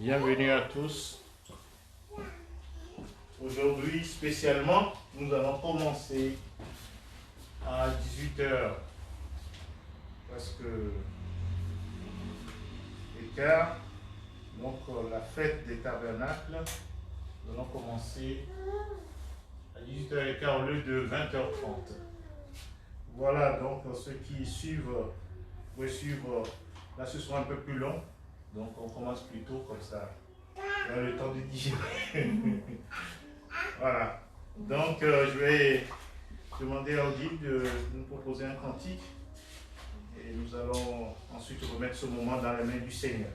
Bienvenue à tous. Aujourd'hui, spécialement, nous allons commencer à 18h, presque écart. Donc, la fête des tabernacles, nous allons commencer à 18h15 au lieu de 20h30. Voilà, donc ceux qui suivent, pouvez suivre. Là, ce sera un peu plus long. Donc on commence plus tôt comme ça. On a le temps de digérer. Voilà. Donc je vais demander à Odile de nous proposer un cantique. Et nous allons ensuite remettre ce moment dans les mains du Seigneur.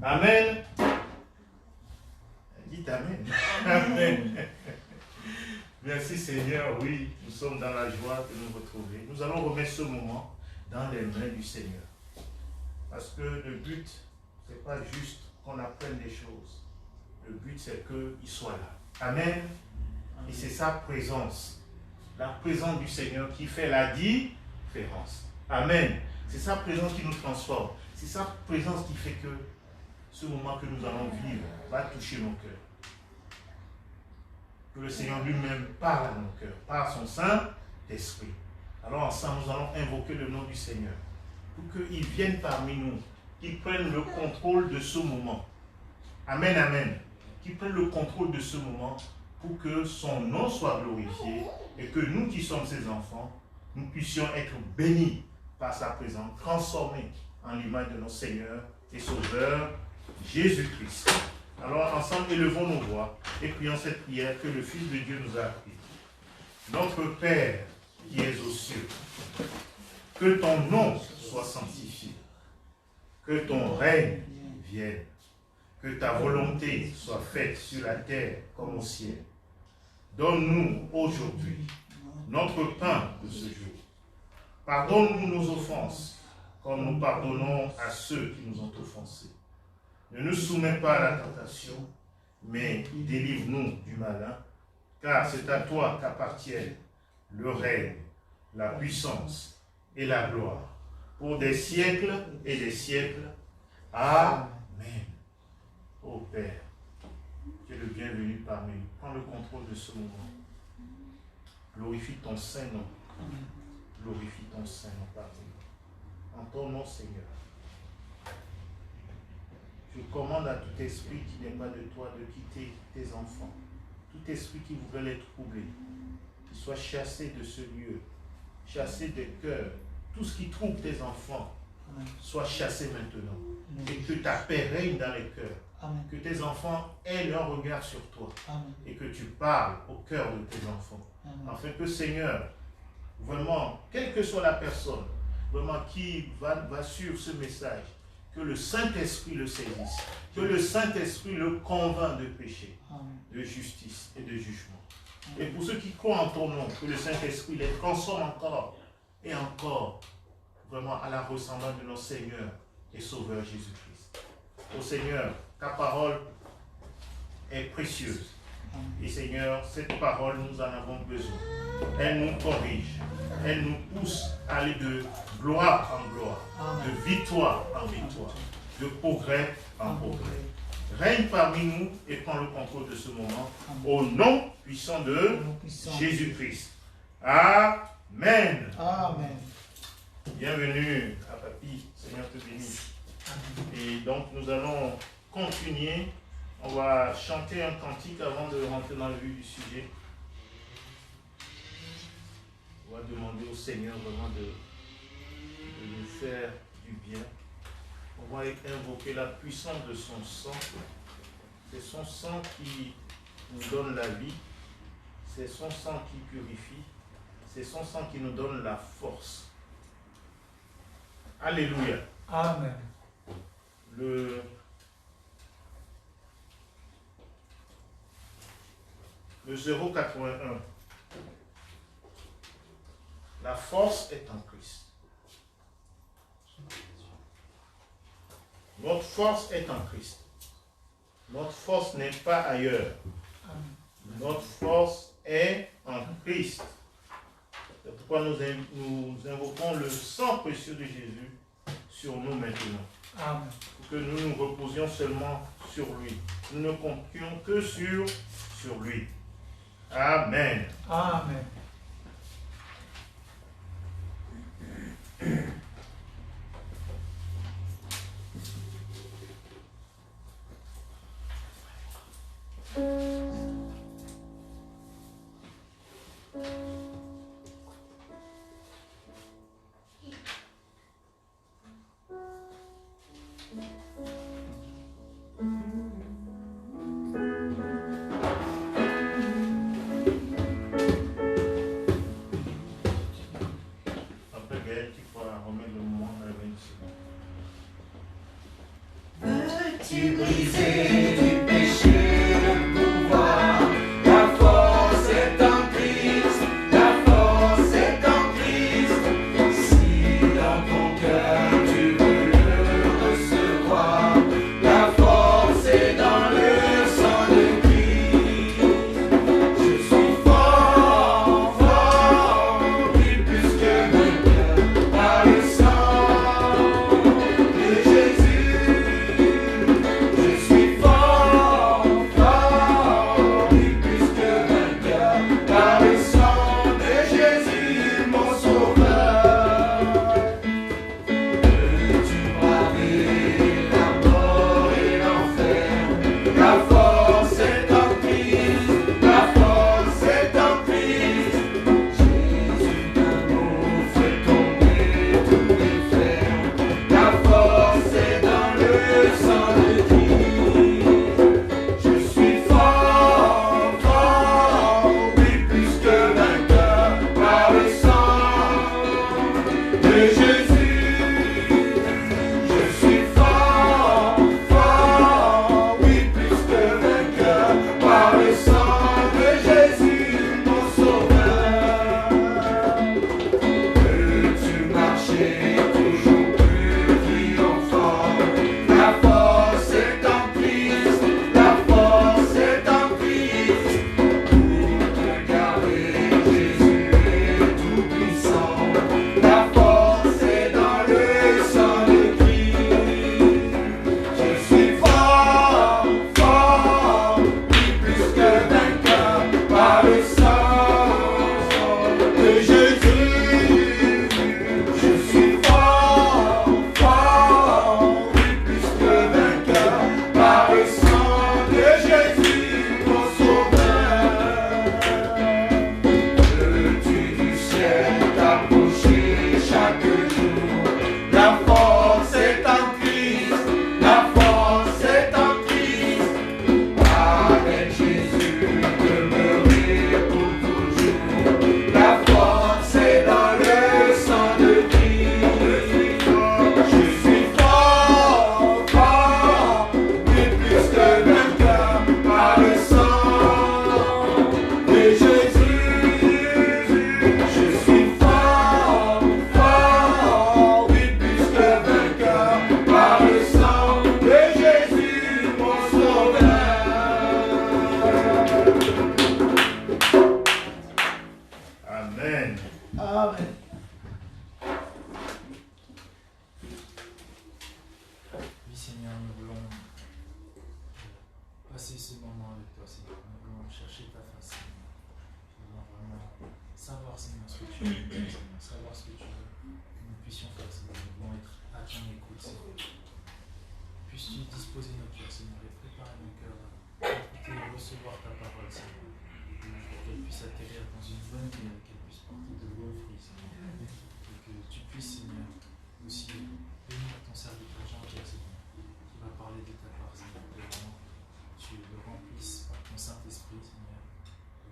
Amen. Dites Amen. Amen. Merci Seigneur, oui, nous sommes dans la joie de nous retrouver. Nous allons remettre ce moment dans les mains du Seigneur. Parce que le but, ce n'est pas juste qu'on apprenne des choses. Le but, c'est qu'il soit là. Amen. Et c'est sa présence, la présence du Seigneur qui fait la différence. Amen. C'est sa présence qui nous transforme. C'est sa présence qui fait que ce moment que nous allons vivre va toucher nos cœurs. Que le Seigneur lui-même parle à nos cœurs, par son Saint-Esprit. Alors ensemble, nous allons invoquer le nom du Seigneur pour qu'il vienne parmi nous, qu'il prenne le contrôle de ce moment. Amen, amen. Qu'il prenne le contrôle de ce moment pour que son nom soit glorifié et que nous qui sommes ses enfants, nous puissions être bénis par sa présence, transformés en l'image de notre Seigneur et Sauveur Jésus-Christ. Alors ensemble, élevons nos voix et prions cette prière que le Fils de Dieu nous a appris. Notre Père qui es aux cieux, que ton nom soit sanctifié, que ton règne vienne, que ta volonté soit faite sur la terre comme au ciel. Donne-nous aujourd'hui notre pain de ce jour. Pardonne-nous nos offenses, comme nous pardonnons à ceux qui nous ont offensés. Ne nous soumets pas à la tentation, mais délivre-nous du malin, car c'est à toi qu'appartiennent le règne, la puissance et la gloire, pour des siècles et des siècles. Amen. Ô Père, tu es le bienvenu parmi nous. Prends le contrôle de ce moment. Glorifie ton Saint-Nom. Glorifie ton Saint-Nom parmi nous. En ton nom, Seigneur. Je commande à tout esprit qui n'est pas de toi de quitter tes enfants. Tout esprit qui voudrait les troubler, qu'il soit chassé de ce lieu, chassé des cœurs. Tout ce qui trouble tes enfants, soit chassé maintenant. Et que ta paix règne dans les cœurs. Amen. Que tes enfants aient leur regard sur toi. Amen. Et que tu parles au cœur de tes enfants. Amen. Afin que, Seigneur, vraiment, quelle que soit la personne, vraiment qui va suivre ce message, que le Saint-Esprit le saisisse, que le Saint-Esprit le convainc de péché, de justice et de jugement. Et pour ceux qui croient en ton nom, que le Saint-Esprit les transforme encore et encore, vraiment à la ressemblance de notre Seigneur et Sauveur Jésus-Christ. Ô Seigneur, ta parole est précieuse. Et Seigneur, cette parole, nous en avons besoin. Elle nous corrige. Elle nous pousse à aller de gloire en gloire, de victoire en victoire, de progrès en progrès. Règne parmi nous et prends le contrôle de ce moment. Au nom puissant de Jésus-Christ. Amen. Amen. Bienvenue à Papy. Seigneur te bénisse. Et donc nous allons continuer. On va chanter un cantique avant de rentrer dans le vif du sujet. On va demander au Seigneur vraiment de nous faire du bien. On va invoquer la puissance de son sang. C'est son sang qui nous donne la vie. C'est son sang qui purifie. C'est son sang qui nous donne la force. Alléluia. Amen. Le 081. La force est en Christ. Notre force est en Christ. Notre force n'est pas ailleurs. Notre force est en Christ. C'est pourquoi nous invoquons le sang précieux de Jésus sur nous maintenant. Amen. Pour que nous nous reposions seulement sur lui. Nous ne comptions que sur lui. Amen. Amen. su briser du péché le pouvoir. La force est en Christ, la force est en Christ. Si dans ton cœur tu veux le recevoir, la force est dans le sang de Christ. Je suis fort, fort, oui, plus que vainqueur par le sang de Jésus. Je suis fort, fort, oui, plus que vainqueur par le sang de Jésus, mon sauveur. Peux-tu braver la mort et l'enfer? La force est en Christ, la force est en Christ. Jésus d'un mot fait tomber tous les fers. La force est dans le sang de Christ. Je suis fort, fort, oui, plus que vainqueur par le sang de Jésus. Je suis fort, fort, oui, plus que vainqueur par le sang de Jésus, mon sauveur. Peux-tu marcher toujours plus triomphant? La force est en Christ, la force est en Christ. Pour te garder, Jésus est tout puissant. La force est dans le sang de Christ. Je suis fort, fort, oui, plus que vainqueur par le sang de Jésus. Je suis fort, fort, oui, plus que vainqueur par le sang de Jésus, mon sauveur. Veux-tu du ciel t'approcher chaque jour? La force est en Christ, la force est en Christ. Avec Jésus demeurer pour toujours. La force est dans le sang de Christ. Je suis fort, fort, oui, plus que vainqueur par le sang de Jésus. Je suis fort, fort, oui, plus que vainqueur par le sang de Jésus, mon sauveur. Amen. Amen. Oui, Seigneur, nous voulons passer ce moment avec toi, Seigneur. Nous voulons chercher ta face, Seigneur. Nous voulons vraiment savoir, Seigneur, ce que tu veux, Seigneur, savoir ce que tu veux que nous puissions faire, Seigneur. Nous voulons être à ton écoute, Seigneur. Puisses-tu disposer nos cœurs, Seigneur, et préparer nos cœurs à écouter et recevoir ta parole, Seigneur. Pour qu'elle puisse atterrir dans une bonne vie, qu'elle puisse porter de bons fruits, Seigneur. Et que tu puisses, Seigneur, aussi bénir ton serviteur Jean-Pierre, Seigneur, qui va parler de ta part, Seigneur, que vraiment tu le remplisses par ton Saint-Esprit, Seigneur,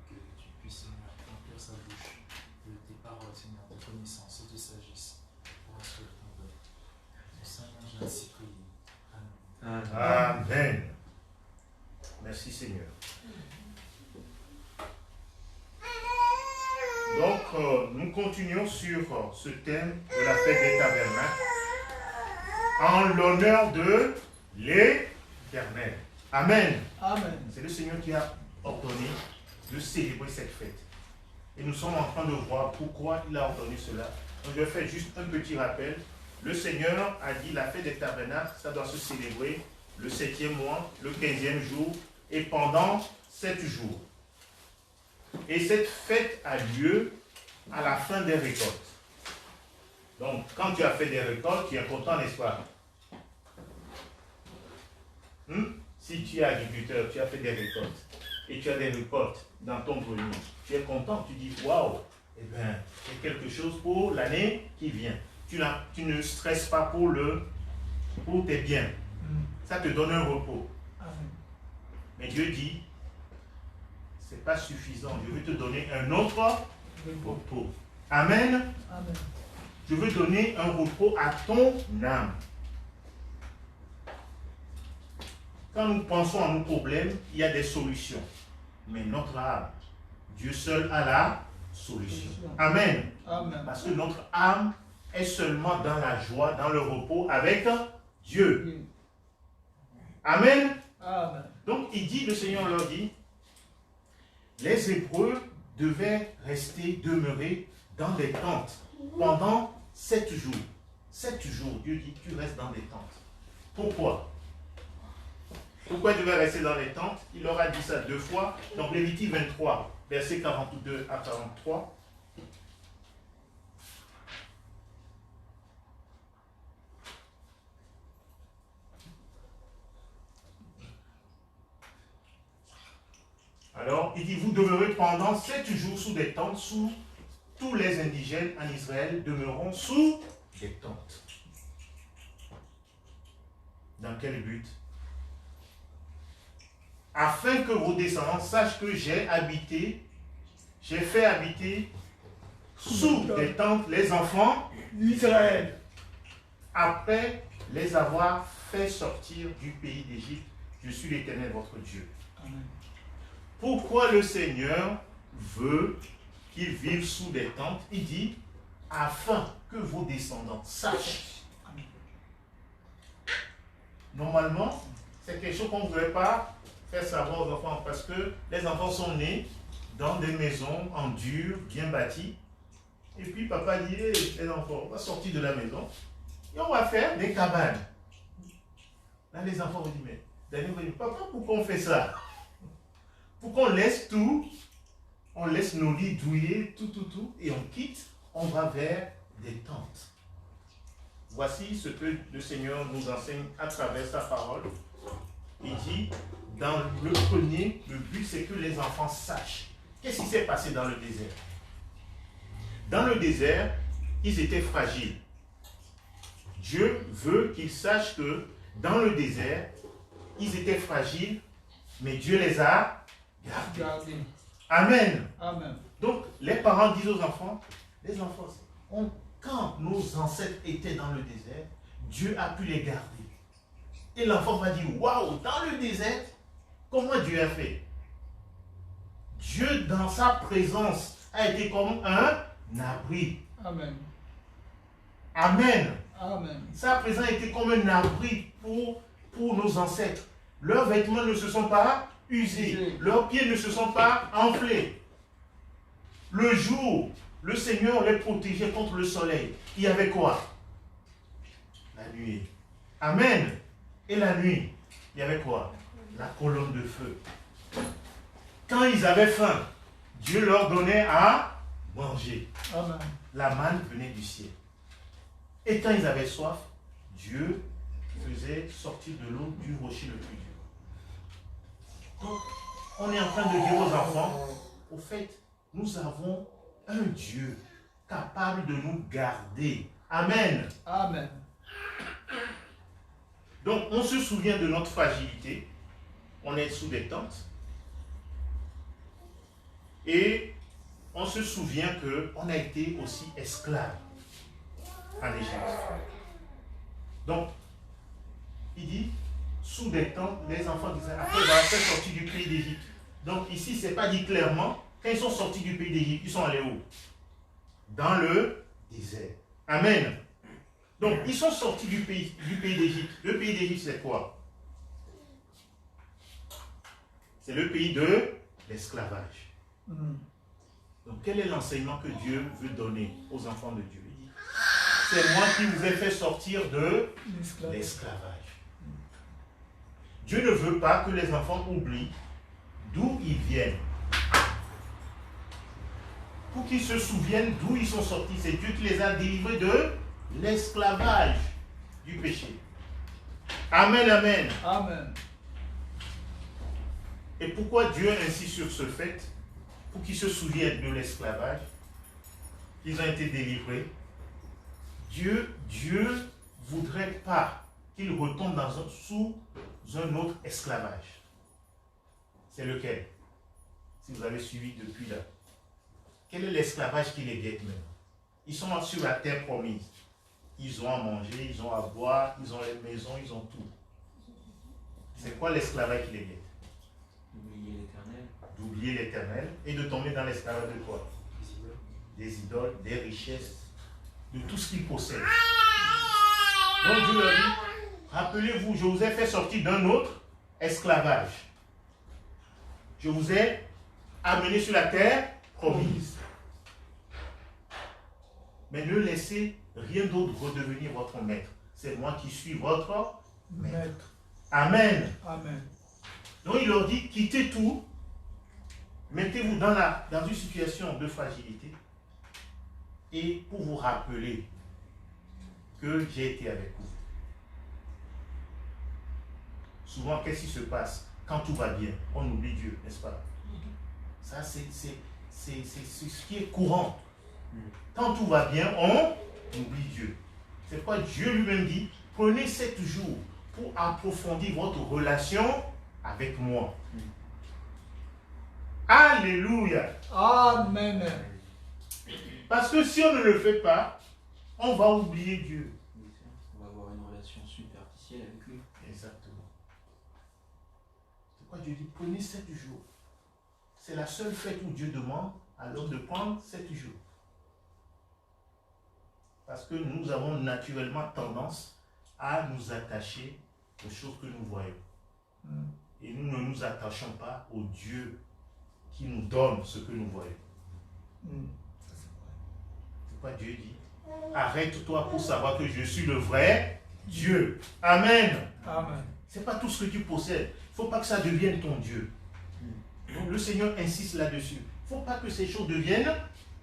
et que tu puisses, Seigneur, remplir sa bouche de tes paroles, Seigneur, de connaissance et de sagesse pour instruire ton peuple. Ton Saint-Nom, j'ai ainsi prié. Amen. Amen. Merci Seigneur. Donc, nous continuons sur ce thème de la fête des tabernacles en l'honneur de l'Éternel. Amen. Amen. C'est le Seigneur qui a ordonné de célébrer cette fête. Et nous sommes en train de voir pourquoi il a ordonné cela. Donc, je vais faire juste un petit rappel. Le Seigneur a dit la fête des tabernacles, ça doit se célébrer le 7e mois, le 15e jour et pendant 7 jours. Et cette fête a lieu à la fin des récoltes. Donc, quand tu as fait des récoltes, tu es content, n'est-ce pas? Si tu es agriculteur, tu as fait des récoltes et tu as des récoltes dans ton grenier, tu es content, tu dis waouh, eh bien, c'est quelque chose pour l'année qui vient. Tu ne stresses pas pour tes biens. Ça te donne un repos. Mais Dieu dit, ce n'est pas suffisant. Je veux te donner un autre repos. Amen. Amen. Je veux donner un repos à ton âme. quand nous pensons à nos problèmes, il y a des solutions. Mais notre âme, Dieu seul a la solution. Amen. Amen. Parce que notre âme est seulement dans la joie, dans le repos avec Dieu. Amen. Amen. Donc il dit, le Seigneur leur dit, les Hébreux devaient demeurer dans des tentes pendant 7 jours. 7 jours, Dieu dit, tu restes dans des tentes. Pourquoi? Pourquoi ils devaient rester dans les tentes? Il leur a dit ça 2 fois. Donc Lévitique 23, versets 42 à 43. Alors, il dit, vous demeurez pendant 7 jours sous des tentes, sous tous les indigènes en Israël demeureront sous des tentes. Dans quel but? Afin que vos descendants sachent que j'ai fait habiter sous des tentes les enfants d'Israël, après les avoir fait sortir du pays d'Égypte. Je suis l'Éternel votre Dieu. Amen. Pourquoi le Seigneur veut qu'ils vivent sous des tentes? Il dit, afin que vos descendants sachent. Normalement, c'est quelque chose qu'on ne voudrait pas faire savoir aux enfants, parce que les enfants sont nés dans des maisons en dur, bien bâties. Et puis papa dit, hey, les enfants, on va sortir de la maison et on va faire des cabanes. Là, les enfants vont dire, mais Daniel va dire, papa, pourquoi on fait ça? Pourquoi on laisse tout, on laisse nos lits douillés, tout, et on quitte, on va vers des tentes. Voici ce que le Seigneur nous enseigne à travers sa parole. Il dit, dans le premier, le but c'est que les enfants sachent. Qu'est-ce qui s'est passé dans le désert? Dans le désert, ils étaient fragiles. Dieu veut qu'ils sachent que dans le désert, ils étaient fragiles, mais Dieu les a gardés. Amen. Amen. Donc, les parents disent aux enfants, les enfants, quand nos ancêtres étaient dans le désert, Dieu a pu les garder. Et l'enfant va dire, waouh, dans le désert, comment Dieu a fait? Dieu, dans sa présence, a été comme un abri. Amen. Amen. Amen. Sa présence a été comme un abri pour nos ancêtres. Leurs vêtements ne se sont pas usés. Leurs pieds ne se sont pas enflés. Le jour, le Seigneur les protégeait contre le soleil. Il y avait quoi? La nuit. Amen. Et la nuit, il y avait quoi? La colonne de feu. Quand ils avaient faim, Dieu leur donnait à manger. Amen. La manne venait du ciel. Et quand ils avaient soif, Dieu faisait sortir de l'eau du rocher le plus dur. Donc, on est en train de dire aux enfants, au fait, nous avons un Dieu capable de nous garder. Amen. Amen. Donc, on se souvient de notre fragilité. On est sous des tentes. Et on se souvient qu'on a été aussi esclaves en Égypte. Donc, il dit, sous des tentes, les enfants disaient, après avoir fait sortir du pays d'Égypte. Donc ici, ce n'est pas dit clairement, quand ils sont sortis du pays d'Égypte, ils sont allés où? Dans le désert. Amen. Donc, ils sont sortis du pays d'Égypte. Le pays d'Égypte, c'est quoi? C'est le pays de l'esclavage. Donc, quel est l'enseignement que Dieu veut donner aux enfants de Dieu? Il dit, c'est moi qui vous ai fait sortir de l'esclavage. Dieu ne veut pas que les enfants oublient d'où ils viennent. Pour qu'ils se souviennent d'où ils sont sortis. C'est Dieu qui les a délivrés de l'esclavage du péché. Amen, amen. Amen. Et pourquoi Dieu insiste sur ce fait? Pour qu'ils se souviennent de l'esclavage. Ils ont été délivrés. Dieu voudrait pas qu'ils retombent sous un autre esclavage. C'est lequel? Si vous avez suivi depuis là. Quel est l'esclavage qui les guette maintenant? Ils sont sur la terre promise. Ils ont à manger, ils ont à boire, ils ont les maisons, ils ont tout. C'est quoi l'esclavage qui les guette? D'oublier l'éternel. D'oublier l'éternel et de tomber dans l'esclavage de quoi? Des idoles, des richesses, de tout ce qu'ils possèdent. Donc Dieu leur dit, rappelez-vous, je vous ai fait sortir d'un autre esclavage. Je vous ai amené sur la terre promise. Mais ne laissez rien d'autre redevenir votre maître. C'est moi qui suis votre maître. Amen. Amen. Donc il leur dit, quittez tout, mettez-vous dans une situation de fragilité et pour vous rappeler que j'ai été avec vous. Souvent, qu'est-ce qui se passe? Quand tout va bien, on oublie Dieu, n'est-ce pas? Ça, c'est ce qui est courant. Quand tout va bien, on oublie Dieu. C'est pourquoi Dieu lui-même dit, prenez 7 jours pour approfondir votre relation avec moi. Alléluia. Amen. Parce que si on ne le fait pas, on va oublier Dieu. On va avoir une relation superficielle avec lui. Exactement. C'est pourquoi Dieu dit, prenez 7 jours. C'est la seule fête où Dieu demande à l'homme de prendre 7 jours. Parce que nous avons naturellement tendance à nous attacher aux choses que nous voyons. Et nous ne nous attachons pas au Dieu qui nous donne ce que nous voyons. C'est pourquoi Dieu dit, arrête-toi pour savoir que je suis le vrai Dieu. Amen. Amen. Ce n'est pas tout ce que tu possèdes. Il ne faut pas que ça devienne ton Dieu. Donc le Seigneur insiste là-dessus. Il ne faut pas que ces choses deviennent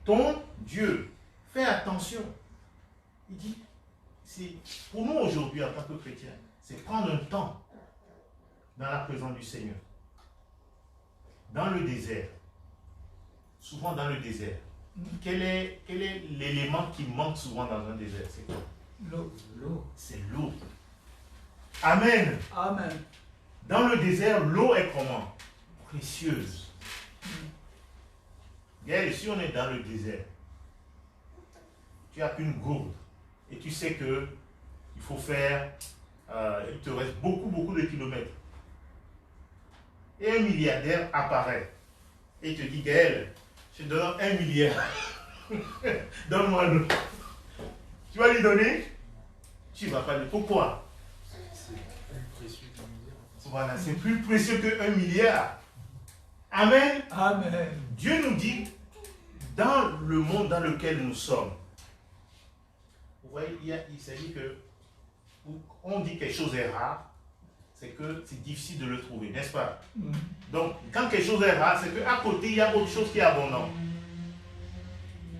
ton Dieu. Fais attention. Il dit, pour nous aujourd'hui en tant que chrétiens, c'est prendre un temps dans la présence du Seigneur. Dans le désert, souvent dans le désert, quel est l'élément qui manque souvent dans un désert? C'est quoi? L'eau. C'est l'eau. Amen. Amen. Dans le désert, l'eau est comment? Précieuse. Regarde, si on est dans le désert, tu as une gourde et tu sais que il faut faire, il te reste beaucoup de kilomètres. Et un milliardaire apparaît et te dit, Gaël, je te donne 1 milliard. Donne-moi l'eau. Tu vas lui donner? Tu ne vas pas lui. Pourquoi? C'est plus précieux qu'un milliard. Voilà, c'est plus précieux que 1 milliard. Amen. Amen. Dieu nous dit, dans le monde dans lequel nous sommes, vous voyez, il s'agit que, on dit que quelque chose est rare, c'est que c'est difficile de le trouver, n'est-ce pas? Donc, quand quelque chose est rare, c'est qu'à côté, il y a autre chose qui est abondant.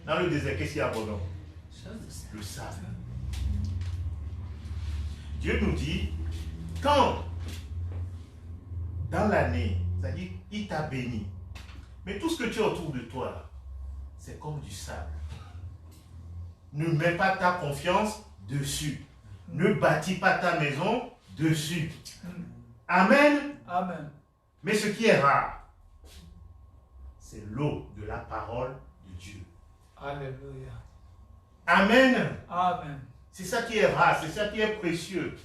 Dans le désert, qu'est-ce qui est abondant? Le sable. Dieu nous dit, quand, dans l'année, c'est-à-dire, il t'a béni, mais tout ce que tu as autour de toi, c'est comme du sable. Ne mets pas ta confiance dessus. Ne bâtis pas ta maison dessus. Amen. Amen. Mais ce qui est rare, c'est l'eau de la parole de Dieu. Alléluia. Amen. Amen. C'est ça qui est rare, c'est ça qui est précieux.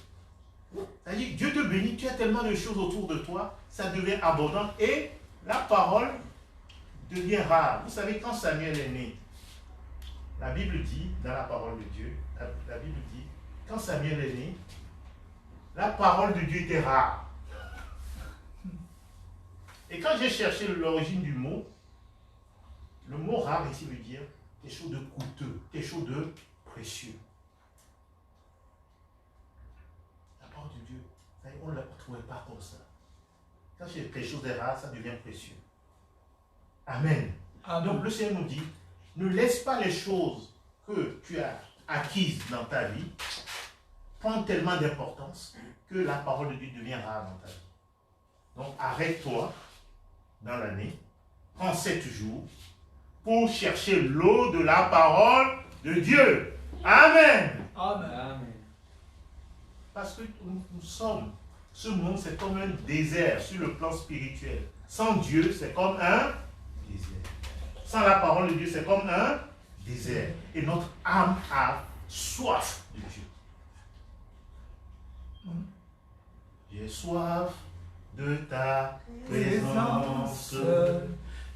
C'est-à-dire, Dieu te bénit, tu as tellement de choses autour de toi, ça devient abondant et la parole devient rare. Vous savez, quand Samuel est né, la Bible dit, dans la parole de Dieu, la Bible dit, quand Samuel est né, la parole de Dieu était rare. Et quand j'ai cherché l'origine du mot, le mot rare ici veut dire quelque chose de coûteux, quelque chose de précieux. La parole de Dieu, on ne la trouvait pas comme ça. Quand quelque chose est rare, ça devient précieux. Amen. Amen. Donc le Seigneur nous dit, ne laisse pas les choses que tu as acquises dans ta vie prendre tellement d'importance que la parole de Dieu devient rare dans ta vie. Donc arrête-toi dans l'année, prends 7 jours pour chercher l'eau de la parole de Dieu. Amen. Amen. Amen. Parce que nous sommes, ce monde c'est comme un désert sur le plan spirituel. Sans Dieu, c'est comme un désert. Sans la parole de Dieu, c'est comme un désert. Et notre âme a soif de Dieu. J'ai soif de ta présence,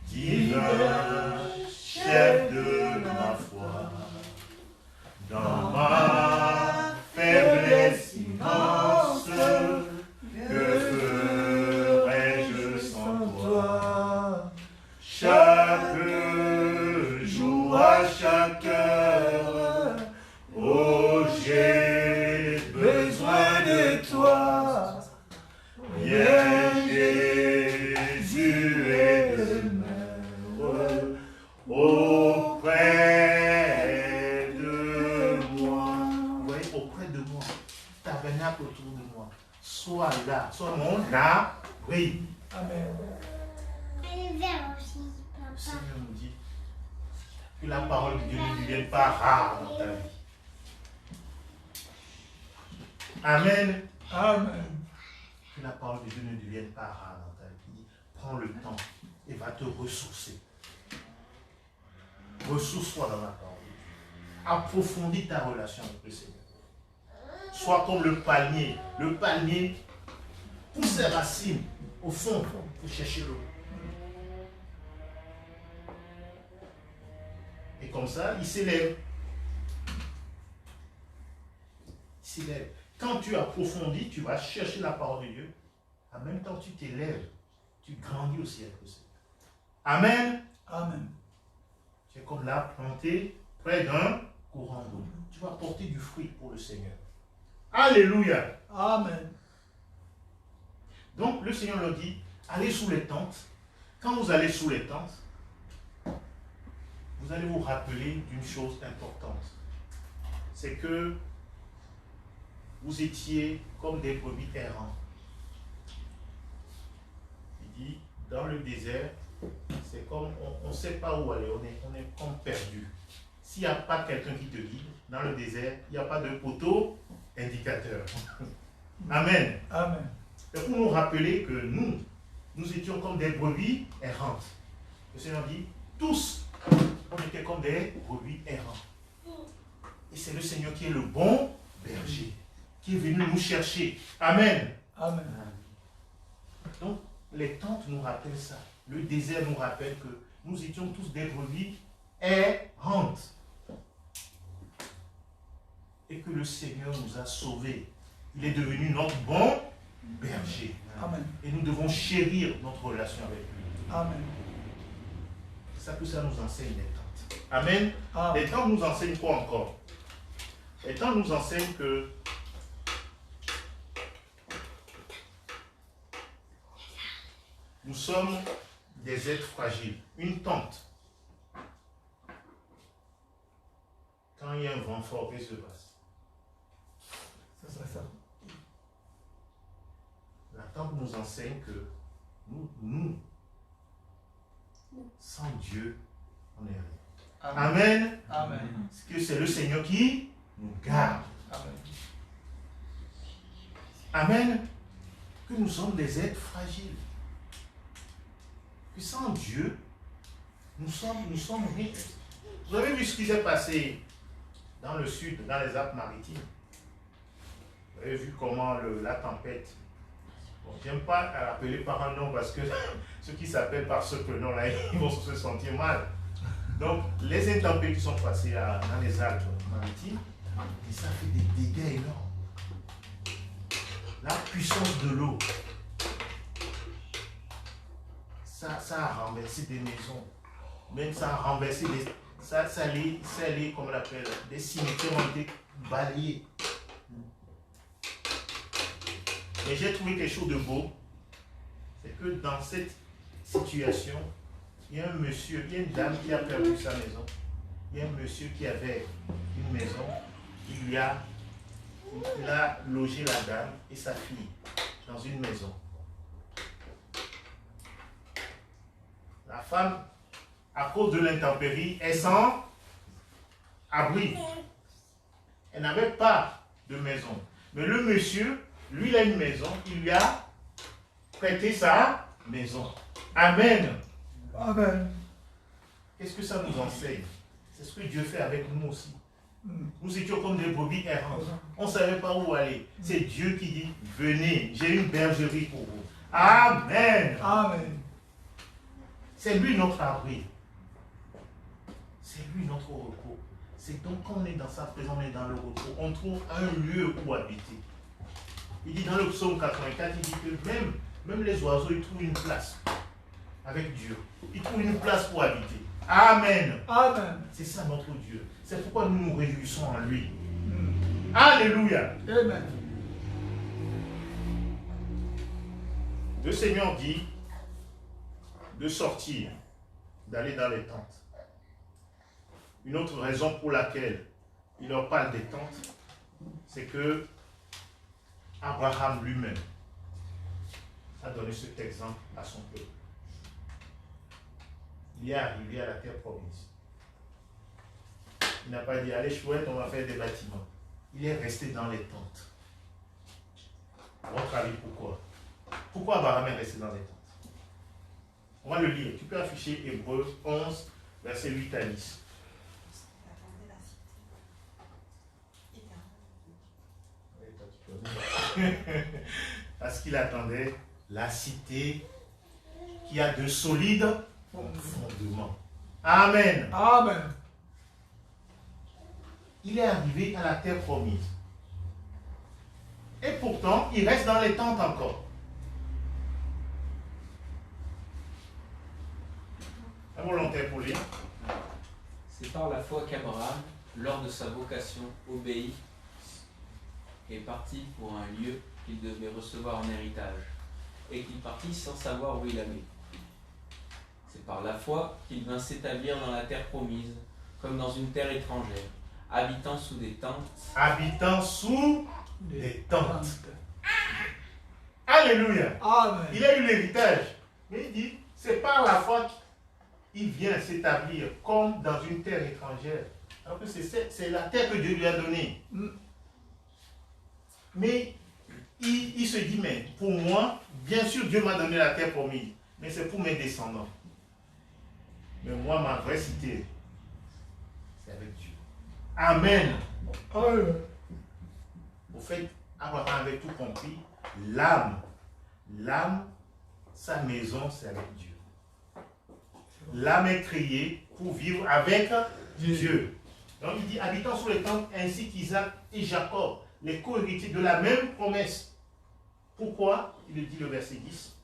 divin chef de ma foi. Dans ma faiblesse immense, que ferais-je sans toi? Chaque jour, à chaque heure, oh, j'ai besoin de toi. Viens, Jésus, et demeure auprès de moi. Vous voyez, auprès de moi, tabernacle autour de moi. Sois là, sois mon abri. Amen. Le Seigneur nous dit que la parole de Dieu ne devienne pas rare dans ta vie. Amen. Amen. Que la parole de Dieu ne devienne pas rare dans ta vie. Il dit, prends le temps et va te ressourcer. Ressource-toi dans la parole de Dieu. Approfondis ta relation avec le Seigneur. Sois comme le palmier. Le palmier pousse ses racines au fond pour chercher l'eau. Et comme ça, il s'élève. Il s'élève. Quand tu approfondis, tu vas chercher la parole de Dieu. En même temps, tu t'élèves. Tu grandis aussi avec le Seigneur. Amen. Amen. Tu es comme là, planté près d'un courant d'eau. Tu vas porter du fruit pour le Seigneur. Alléluia. Amen. Donc, le Seigneur leur dit, allez sous les tentes. Quand vous allez sous les tentes, vous allez vous rappeler d'une chose importante. C'est que vous étiez comme des brebis errants. Il dit, dans le désert, c'est comme, on ne sait pas où aller, on est comme perdu. S'il n'y a pas quelqu'un qui te guide, dans le désert, il n'y a pas de poteau indicateur. Amen. Amen. Et pour nous rappeler que nous étions comme des brebis errantes. Le Seigneur dit, tous, on était comme des brebis errants. Et c'est le Seigneur qui est le bon berger, qui est venu nous chercher. Amen. Amen. Donc, les tentes nous rappellent ça. Le désert nous rappelle que nous étions tous des brebis errantes. Et que le Seigneur nous a sauvés. Il est devenu notre bon berger. Amen. Et nous devons chérir notre relation avec lui. Amen. C'est ça que ça nous enseigne les tentes. Amen. Amen. Les tentes nous enseignent quoi encore? Les tentes nous enseignent que nous sommes des êtres fragiles. Une tente. Quand il y a un vent fort, qu'est-ce qui se passe? Ça serait ça. La tente nous enseigne que nous, sans Dieu, on n'est rien. Amen. Amen. Parce que c'est le Seigneur qui nous garde. Amen. Amen. Que nous sommes des êtres fragiles. Que sans Dieu, nous sommes rien. Vous avez vu ce qui s'est passé dans le sud, dans les Alpes-Maritimes. Vous avez vu comment la tempête. Bon, j'aime pas appeler par un nom parce que ceux qui s'appellent par ce prénom-là, ils vont se sentir mal. Donc, les intempéries qui sont passées dans les Alpes-Maritimes, et ça fait des dégâts énormes. La puissance de l'eau, ça a renversé des maisons. Même ça a renversé ça allait, comme on l'appelle, des cimetières ont été balayés. Et j'ai trouvé quelque chose de beau. C'est que dans cette situation, il y a un monsieur, il y a une dame qui a perdu sa maison. Il y a un monsieur qui avait une maison. Il a logé la dame et sa fille dans une maison. La femme, à cause de l'intempérie, est sans abri. Elle n'avait pas de maison. Mais le monsieur, lui, il a une maison, il lui a prêté sa maison. Amen. Amen. Qu'est-ce que ça nous enseigne? C'est ce que Dieu fait avec nous aussi. Nous étions comme des brebis errantes. On ne savait pas où aller. C'est Dieu qui dit, venez, j'ai une bergerie pour vous. Amen. Amen. C'est lui notre abri. C'est lui notre repos. C'est donc quand on est dans sa présence, on est dans le repos. On trouve un lieu où habiter. Il dit dans le psaume 84, il dit que même les oiseaux, ils trouvent une place avec Dieu. Ils trouvent une place pour habiter. Amen. Amen. C'est ça notre Dieu. C'est pourquoi nous nous réjouissons en lui. Alléluia. Amen. Le Seigneur dit de sortir, d'aller dans les tentes. Une autre raison pour laquelle il leur parle des tentes, c'est que Abraham lui-même a donné cet exemple à son peuple. Il est arrivé à la terre promise. Il n'a pas dit, allez chouette, on va faire des bâtiments. Il est resté dans les tentes. À votre avis, pourquoi? Pourquoi Abraham est resté dans les tentes? On va le lire. Tu peux afficher Hébreux 11, verset 8 à 10. Parce qu'il attendait la cité qui a de solides fondements. Amen. Amen. Il est arrivé à la terre promise. Et pourtant, il reste dans les tentes encore. Un volontaire pour lire. C'est par la foi qu'Abraham, lors de sa vocation, obéit et partit pour un lieu qu'il devait recevoir en héritage, et qu'il partit sans savoir où il allait. C'est par la foi qu'il vint s'établir dans la terre promise, comme dans une terre étrangère, habitant sous des tentes. Habitant sous des tentes. Alléluia. Amen. Il a eu l'héritage. Mais il dit, c'est par la foi qu'il vient s'établir comme dans une terre étrangère. Alors que c'est la terre que Dieu lui a donnée. Mais il se dit, mais pour moi, bien sûr Dieu m'a donné la terre promise, mais c'est pour mes descendants. Mais moi, ma vraie cité, c'est avec Dieu. Amen. Amen. Au fait, Abraham avait tout compris. L'âme, sa maison, c'est avec Dieu. L'âme est créée pour vivre avec Dieu. Donc il dit, habitant sous les tentes, ainsi qu'Isaac et Jacob, les co-héritiers de la même promesse. Pourquoi? Il le dit le verset 10.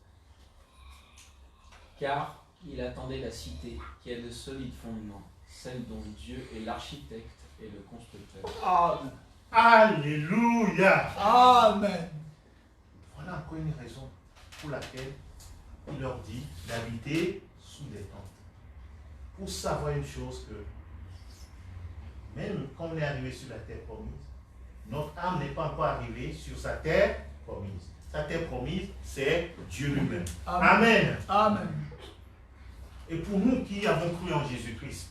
Car il attendait la cité qui a de solides fondements, celle dont Dieu est l'architecte et le constructeur. Amen. Alléluia. Amen. Voilà encore une raison pour laquelle il leur dit d'habiter sous des tentes. Pour savoir une chose que même quand on est arrivé sur la terre promise, notre âme n'est pas encore arrivée sur sa terre promise. Sa terre promise, c'est Dieu lui-même. Amen. Amen. Et pour nous qui avons cru en Jésus-Christ,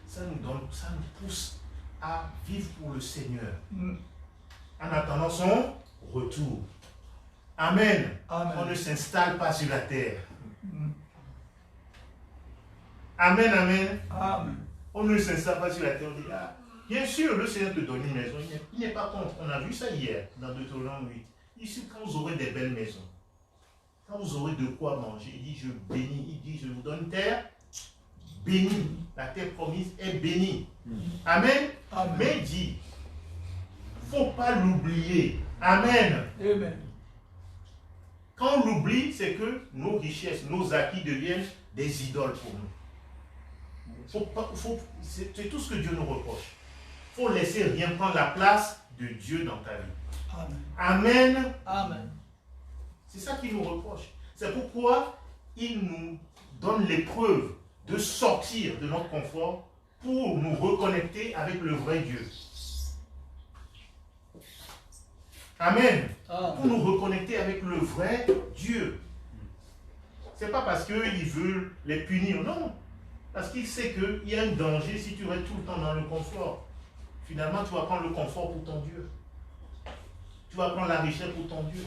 ça nous pousse à vivre pour le Seigneur en attendant son retour. Amen. Amen. On ne s'installe pas sur la terre. Amen, amen. Amen. On ne s'installe pas sur la terre. On dit, ah, bien sûr, le Seigneur te donne une maison. Il n'est pas contre. On a vu ça hier dans Deutéronome 8. Ici, quand vous aurez des belles maisons, quand vous aurez de quoi manger, il dit, je bénis. Il dit, je vous donne terre bénie. La terre promise est bénie. Amen. Amen. Mais il dit, il ne faut pas l'oublier. Amen. Amen. Quand on l'oublie, c'est que nos richesses, nos acquis deviennent des idoles pour nous. C'est tout ce que Dieu nous reproche. Il faut laisser rien prendre la place de Dieu dans ta vie. Amen. Amen. Amen. C'est ça qu'il nous reproche. C'est pourquoi il nous donne l'épreuve de sortir de notre confort pour nous reconnecter avec le vrai Dieu. Amen. Pour nous reconnecter avec le vrai Dieu. Ce n'est pas parce qu'il veut les punir, non. Parce qu'il sait qu'il y a un danger si tu restes tout le temps dans le confort. Finalement, tu vas prendre le confort pour ton Dieu. Tu vas prendre la richesse pour ton Dieu.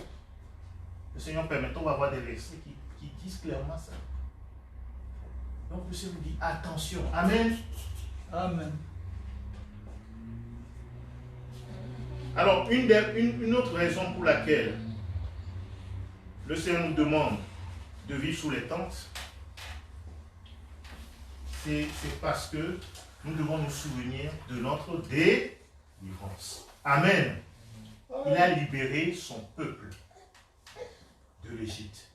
Le Seigneur permettant, on va avoir des versets qui disent clairement ça. Donc le Seigneur nous dit attention. Amen. Amen. Alors, une autre raison pour laquelle le Seigneur nous demande de vivre sous les tentes, c'est parce que nous devons nous souvenir de notre délivrance. Amen. Il a libéré son peuple de l'Égypte.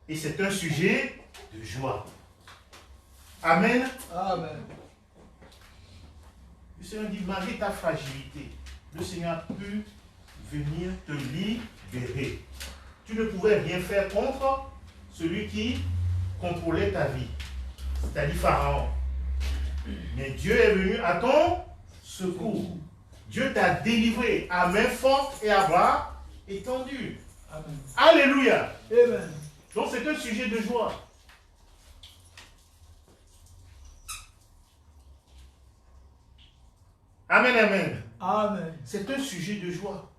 Et c'est un sujet de joie. Amen. Amen. Le Seigneur dit, malgré ta fragilité, le Seigneur a pu venir te libérer. Tu ne pouvais rien faire contre celui qui contrôlait ta vie, c'est-à-dire Pharaon. Mais Dieu est venu à ton secours. Dieu t'a délivré à main forte et à bras étendus. Amen. Alléluia. Amen. Donc c'est un sujet de joie. Amen, amen. Amen. C'est un sujet de joie.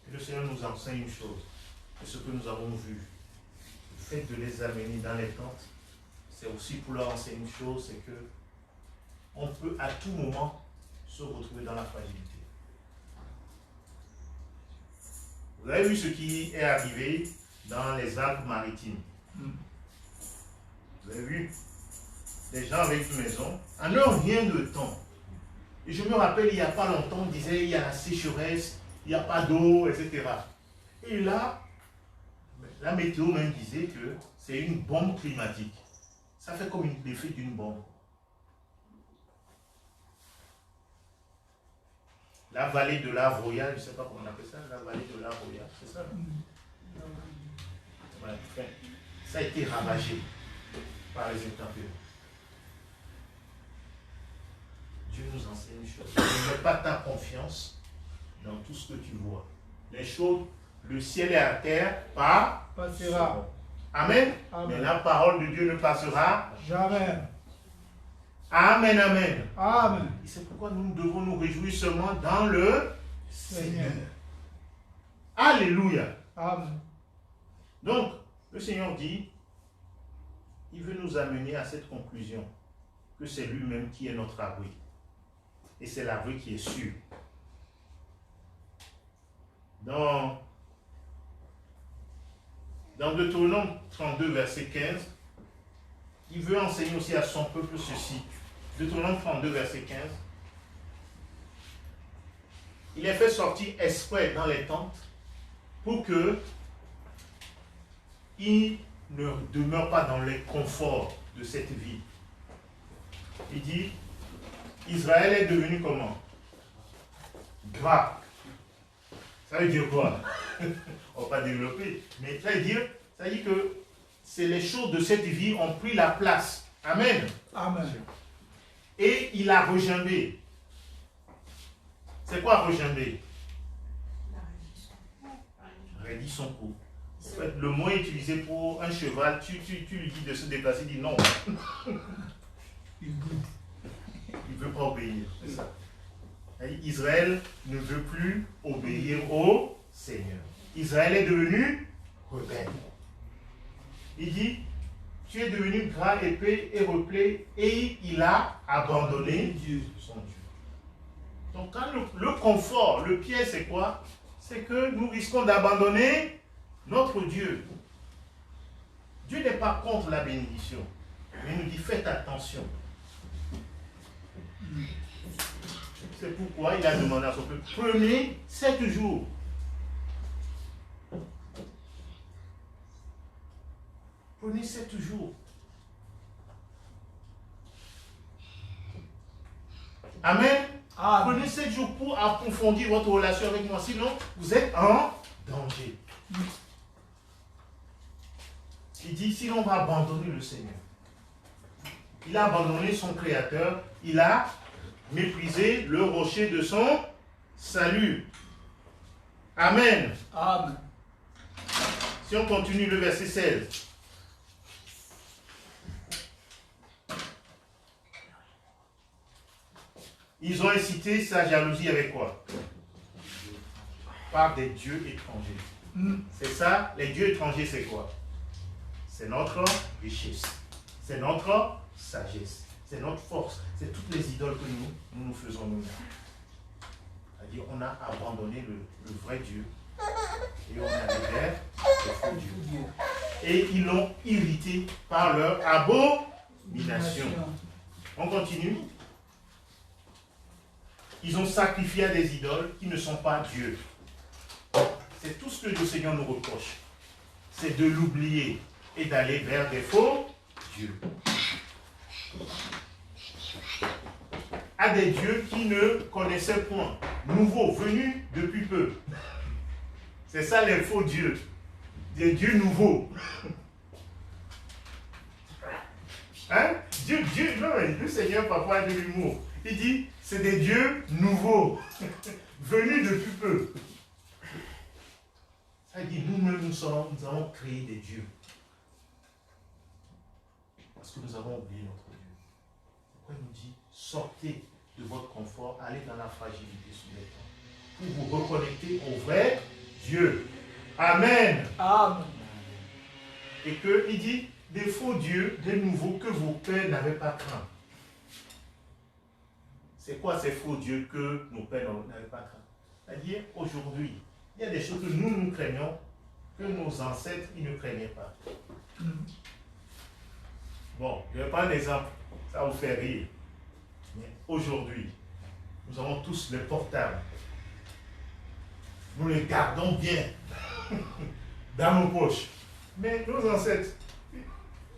Et le Seigneur nous enseigne une chose. Et ce que nous avons vu, le fait de les amener dans les tentes, c'est aussi pour leur enseigner une chose, c'est que on peut à tout moment se retrouver dans la fragilité. Vous avez vu ce qui est arrivé dans les Alpes-Maritimes. Vous avez vu des gens avec une maison, en un rien de temps. Et je me rappelle, il n'y a pas longtemps, on disait il y a la sécheresse, il n'y a pas d'eau, etc. Et là, la météo même disait que c'est une bombe climatique. Ça fait comme l'effet d'une bombe. La vallée de la Roya, je ne sais pas comment on appelle ça, la vallée de la Roya, c'est ça? Ouais, enfin, ça a été ravagé par les intempéries. Dieu nous enseigne une chose. Ne mets pas ta confiance dans tout ce que tu vois. Les choses, le ciel et la terre Passera. Amen. Amen. Mais la parole de Dieu ne passera Jamais. Amen, amen. Amen. Et c'est pourquoi nous devons nous réjouir seulement dans le Seigneur. Alléluia. Amen. Donc, le Seigneur dit, il veut nous amener à cette conclusion, que c'est lui-même qui est notre abri. Et c'est l'abri qui est sûr. Dans Deutéronome 32, verset 15, il veut enseigner aussi à son peuple ceci. Deutéronome 32, verset 15. Il est fait sortir exprès dans les tentes pour que il ne demeure pas dans les conforts de cette vie. Il dit, Israël est devenu comment? Gras. Ça veut dire quoi? On ne va pas développer, mais ça veut dire que c'est les choses de cette vie ont pris la place. Amen. Amen. Et il a regimbé. C'est quoi regimbé? Raidit son cou. En fait, le mot utilisé pour un cheval, tu lui dis de se déplacer, il dit non. Il ne veut pas obéir. C'est ça. Israël ne veut plus obéir au Seigneur. Israël est devenu rebelle. Il dit, tu es devenu gras, épais et replé, et il a abandonné Dieu, son Dieu. Donc quand le confort, le piège, c'est quoi? C'est que nous risquons d'abandonner notre Dieu. Dieu n'est pas contre la bénédiction, mais il nous dit faites attention. C'est pourquoi il a demandé à son peuple, prenez 7 jours. Prenez 7 jours. Amen. Amen. Prenez 7 jours pour approfondir votre relation avec moi, sinon vous êtes en danger. Il dit, sinon on va abandonner le Seigneur. Il a abandonné son Créateur, il a méprisé le rocher de son salut. Amen. Amen. Si on continue le verset 16. Ils ont incité sa jalousie avec quoi? Par des dieux étrangers. C'est ça, les dieux étrangers, c'est quoi? C'est notre richesse. C'est notre sagesse. C'est notre force. C'est toutes les idoles que nous faisons nous-mêmes. C'est-à-dire on a abandonné le vrai Dieu et on a allé vers le faux Dieu. Et ils l'ont irrité par leur abomination. On continue. Ils ont sacrifié à des idoles qui ne sont pas Dieu. C'est tout ce que le Seigneur nous reproche. C'est de l'oublier et d'aller vers des faux dieux. À des dieux qui ne connaissaient point, nouveaux, venus depuis peu. C'est ça les faux dieux. Des dieux nouveaux. Hein? Dieu, non, le Seigneur parfois a de l'humour. Il dit, c'est des dieux nouveaux, venus depuis peu. Ça dit, nous-mêmes, nous avons créé des dieux. Parce que nous avons oublié notre Dieu. Pourquoi il nous dit, sortez de votre confort, allez dans la fragilité sous les temps, pour vous reconnecter au vrai Dieu. Amen. Amen. Et qu'il dit, des faux dieux, des nouveaux que vos pères n'avaient pas craint. C'est quoi ces faux dieux que nos pères n'avaient pas craint? C'est-à-dire, aujourd'hui, il y a des choses que nous craignons, que nos ancêtres, ils ne craignaient pas. Bon, je vais prendre un exemple, ça vous fait rire. Mais aujourd'hui, nous avons tous les portables. Nous les gardons bien dans nos poches. Mais nos ancêtres,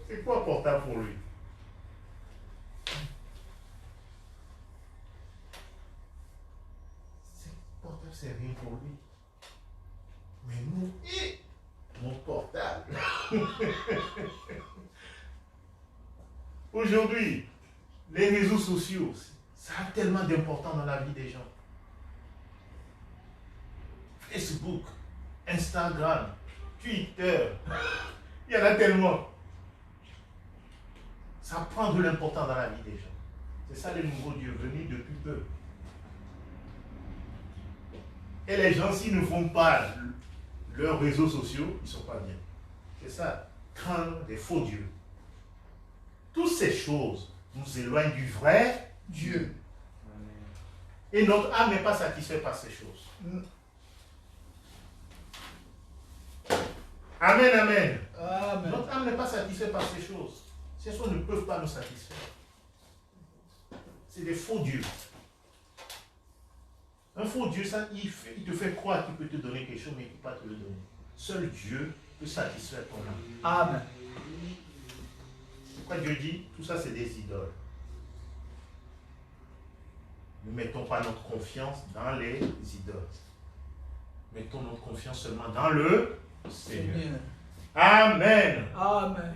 c'est quoi portable pour lui? Portable, c'est rien pour lui. Mais nous, mon portable. Aujourd'hui, les réseaux sociaux, ça a tellement d'importance dans la vie des gens. Facebook, Instagram, Twitter, il y en a tellement. Ça prend de l'importance dans la vie des gens. C'est ça le nouveau Dieu venu depuis peu. Et les gens, s'ils ne font pas leurs réseaux sociaux, ils ne sont pas bien. C'est ça, craindre des faux dieux. Toutes ces choses nous éloignent du vrai Dieu. Et notre âme n'est pas satisfaite par ces choses. Amen, amen. Amen. Notre âme n'est pas satisfaite par ces choses. Ces choses ne peuvent pas nous satisfaire. C'est des faux dieux. Un faux Dieu, ça, il te fait croire qu'il peut te donner quelque chose, mais il ne peut pas te le donner. Seul Dieu peut satisfaire ton âme. Amen. Pourquoi Dieu dit, tout ça c'est des idoles. Ne mettons pas notre confiance dans les idoles. Mettons notre confiance seulement dans le Seigneur. Amen. Amen.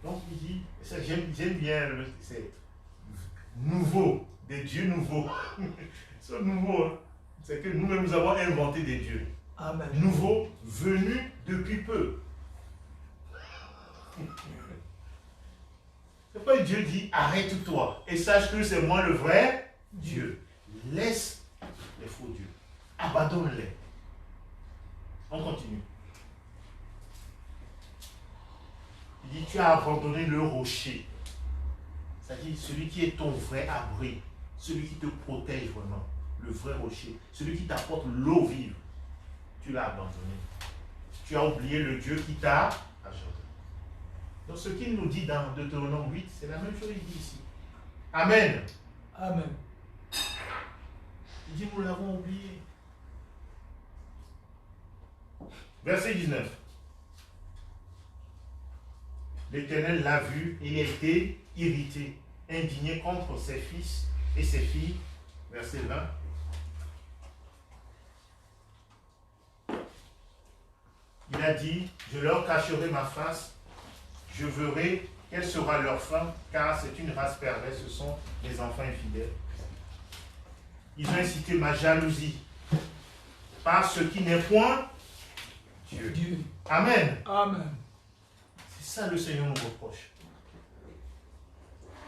Donc il dit, j'aime bien, c'est nouveau, des dieux nouveaux. Ce nouveau, hein, c'est que nous-mêmes nous avons inventé des dieux. Amen. Nouveaux, venus depuis peu. C'est pourquoi Dieu dit, arrête-toi et sache que c'est moi le vrai Dieu. Laisse les faux dieux. Abandonne-les. On continue. Il dit, tu as abandonné le rocher. C'est-à-dire celui qui est ton vrai abri. Celui qui te protège vraiment. Le vrai rocher. Celui qui t'apporte l'eau vive. Tu l'as abandonné. Tu as oublié le Dieu qui t'a ajouté. Donc ce qu'il nous dit dans Deutéronome 8, c'est la même chose qu'il dit ici. Amen. Amen. Il dit, nous l'avons oublié. Verset 19. L'Éternel l'a vu et il a été irrité, indigné contre ses fils et ses filles. Verset 20. Il a dit, je leur cacherai ma face, je verrai quelle sera leur fin, car c'est une race perverse, ce sont les enfants infidèles. Ils ont incité ma jalousie par ce qui n'est point Dieu. Amen. Amen. C'est ça le Seigneur nous reproche.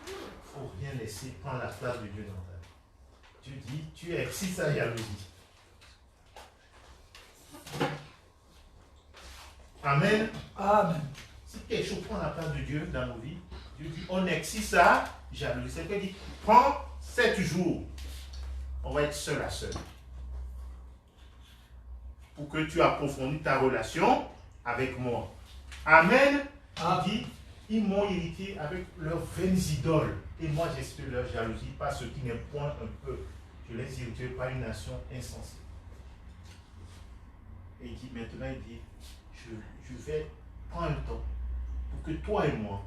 Il ne faut rien laisser prendre la place de Dieu dans ta vie. Dieu dit, tu excites sa jalousie. Amen. Amen. Si quelque chose prend la place de Dieu dans nos vies, Dieu dit, on excite ça, jalousie. C'est qu'il dit, prends 7 jours. On va être seul à seul. Pour que tu approfondisses ta relation avec moi. Amen. Il dit, ils m'ont irrité avec leurs vaines idoles. Et moi, j'espère leur jalousie, pas ce qui n'est point un peu. Je les irrite par une nation insensée. Et il dit, maintenant, il dit, je vais prendre un temps pour que toi et moi,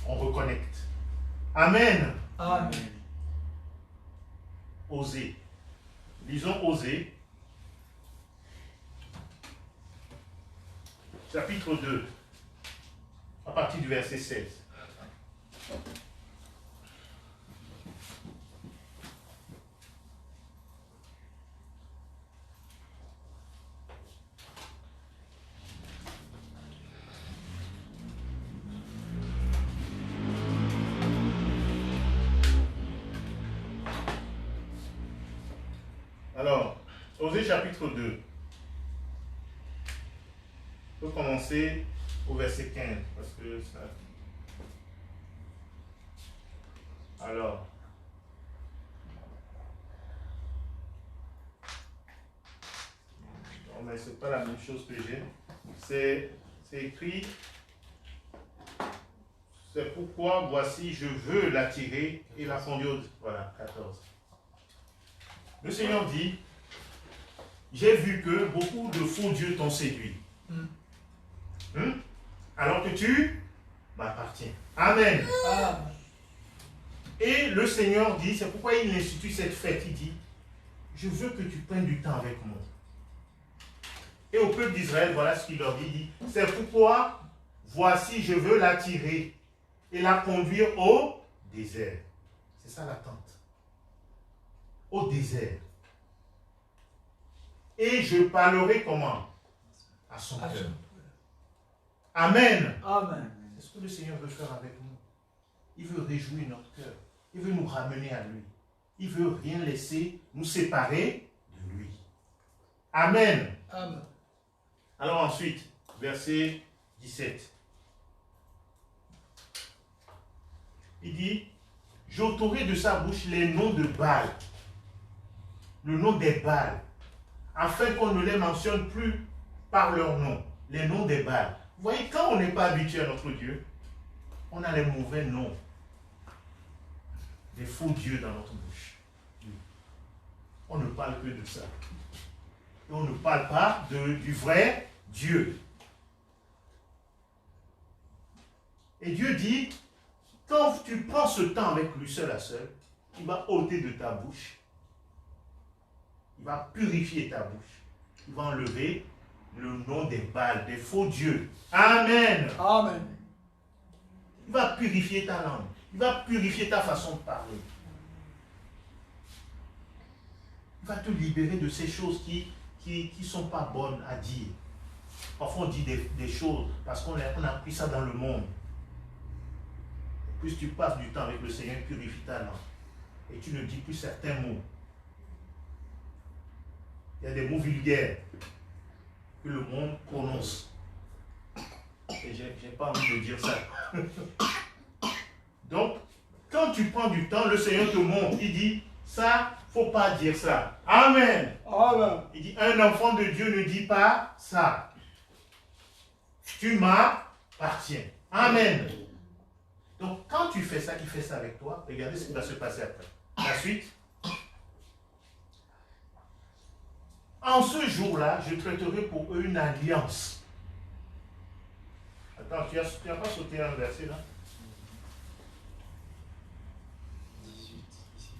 on reconnecte. Amen. Amen. Osée. Lisons Osée. Chapitre 2. À partir du verset 16. Alors, Osée chapitre 2. On peut commencer au verset 15, parce que ça... Alors, non, mais c'est pas la même chose que j'ai. C'est écrit, c'est pourquoi, voici, je veux l'attirer et la conduire. Voilà, 14. Le Seigneur dit, j'ai vu que beaucoup de faux dieux t'ont séduit. Alors que tu m'appartiens. Amen. Amen. Et le Seigneur dit, c'est pourquoi il institue cette fête. Il dit, je veux que tu prennes du temps avec moi. Et au peuple d'Israël, voilà ce qu'il leur dit. Il dit, c'est pourquoi, voici, je veux l'attirer et la conduire au désert. C'est ça l'attente. Au désert. Et je parlerai comment? À son cœur. Amen. Amen. C'est ce que le Seigneur veut faire avec nous. Il veut réjouir notre cœur. Il veut nous ramener à lui. Il veut rien laisser nous séparer de lui. Amen. Amen. Alors ensuite, verset 17. Il dit, j'ôterai de sa bouche les noms de Baal, le nom des Baal, afin qu'on ne les mentionne plus par leur nom, les noms des Baal. Vous voyez, quand on n'est pas habitué à notre Dieu, on a les mauvais noms, des faux dieux dans notre bouche. On ne parle que de ça. Et on ne parle pas du vrai Dieu. Et Dieu dit, quand tu prends ce temps avec lui seul à seul, il va ôter de ta bouche. Il va purifier ta bouche. Il va enlever le nom des Baals, des faux dieux. Amen. Amen. Il va purifier ta langue. Il va purifier ta façon de parler. Il va te libérer de ces choses qui ne sont pas bonnes à dire. Parfois on dit des choses parce qu'on a appris ça dans le monde. Plus tu passes du temps avec le Seigneur, purifie ta langue. Et tu ne dis plus certains mots. Il y a des mots vulgaires que le monde prononce. Et je n'ai pas envie de dire ça. Donc, quand tu prends du temps, le Seigneur te montre. Il dit, ça, il ne faut pas dire ça. Amen. Amen. Il dit, un enfant de Dieu ne dit pas ça. Tu m'appartiens. Amen. Donc, quand tu fais ça, il fait ça avec toi. Regardez ce qui va se passer après. La suite. En ce jour-là, je traiterai pour eux une alliance. Attends, tu n'as pas sauté un verset là? 18 ici.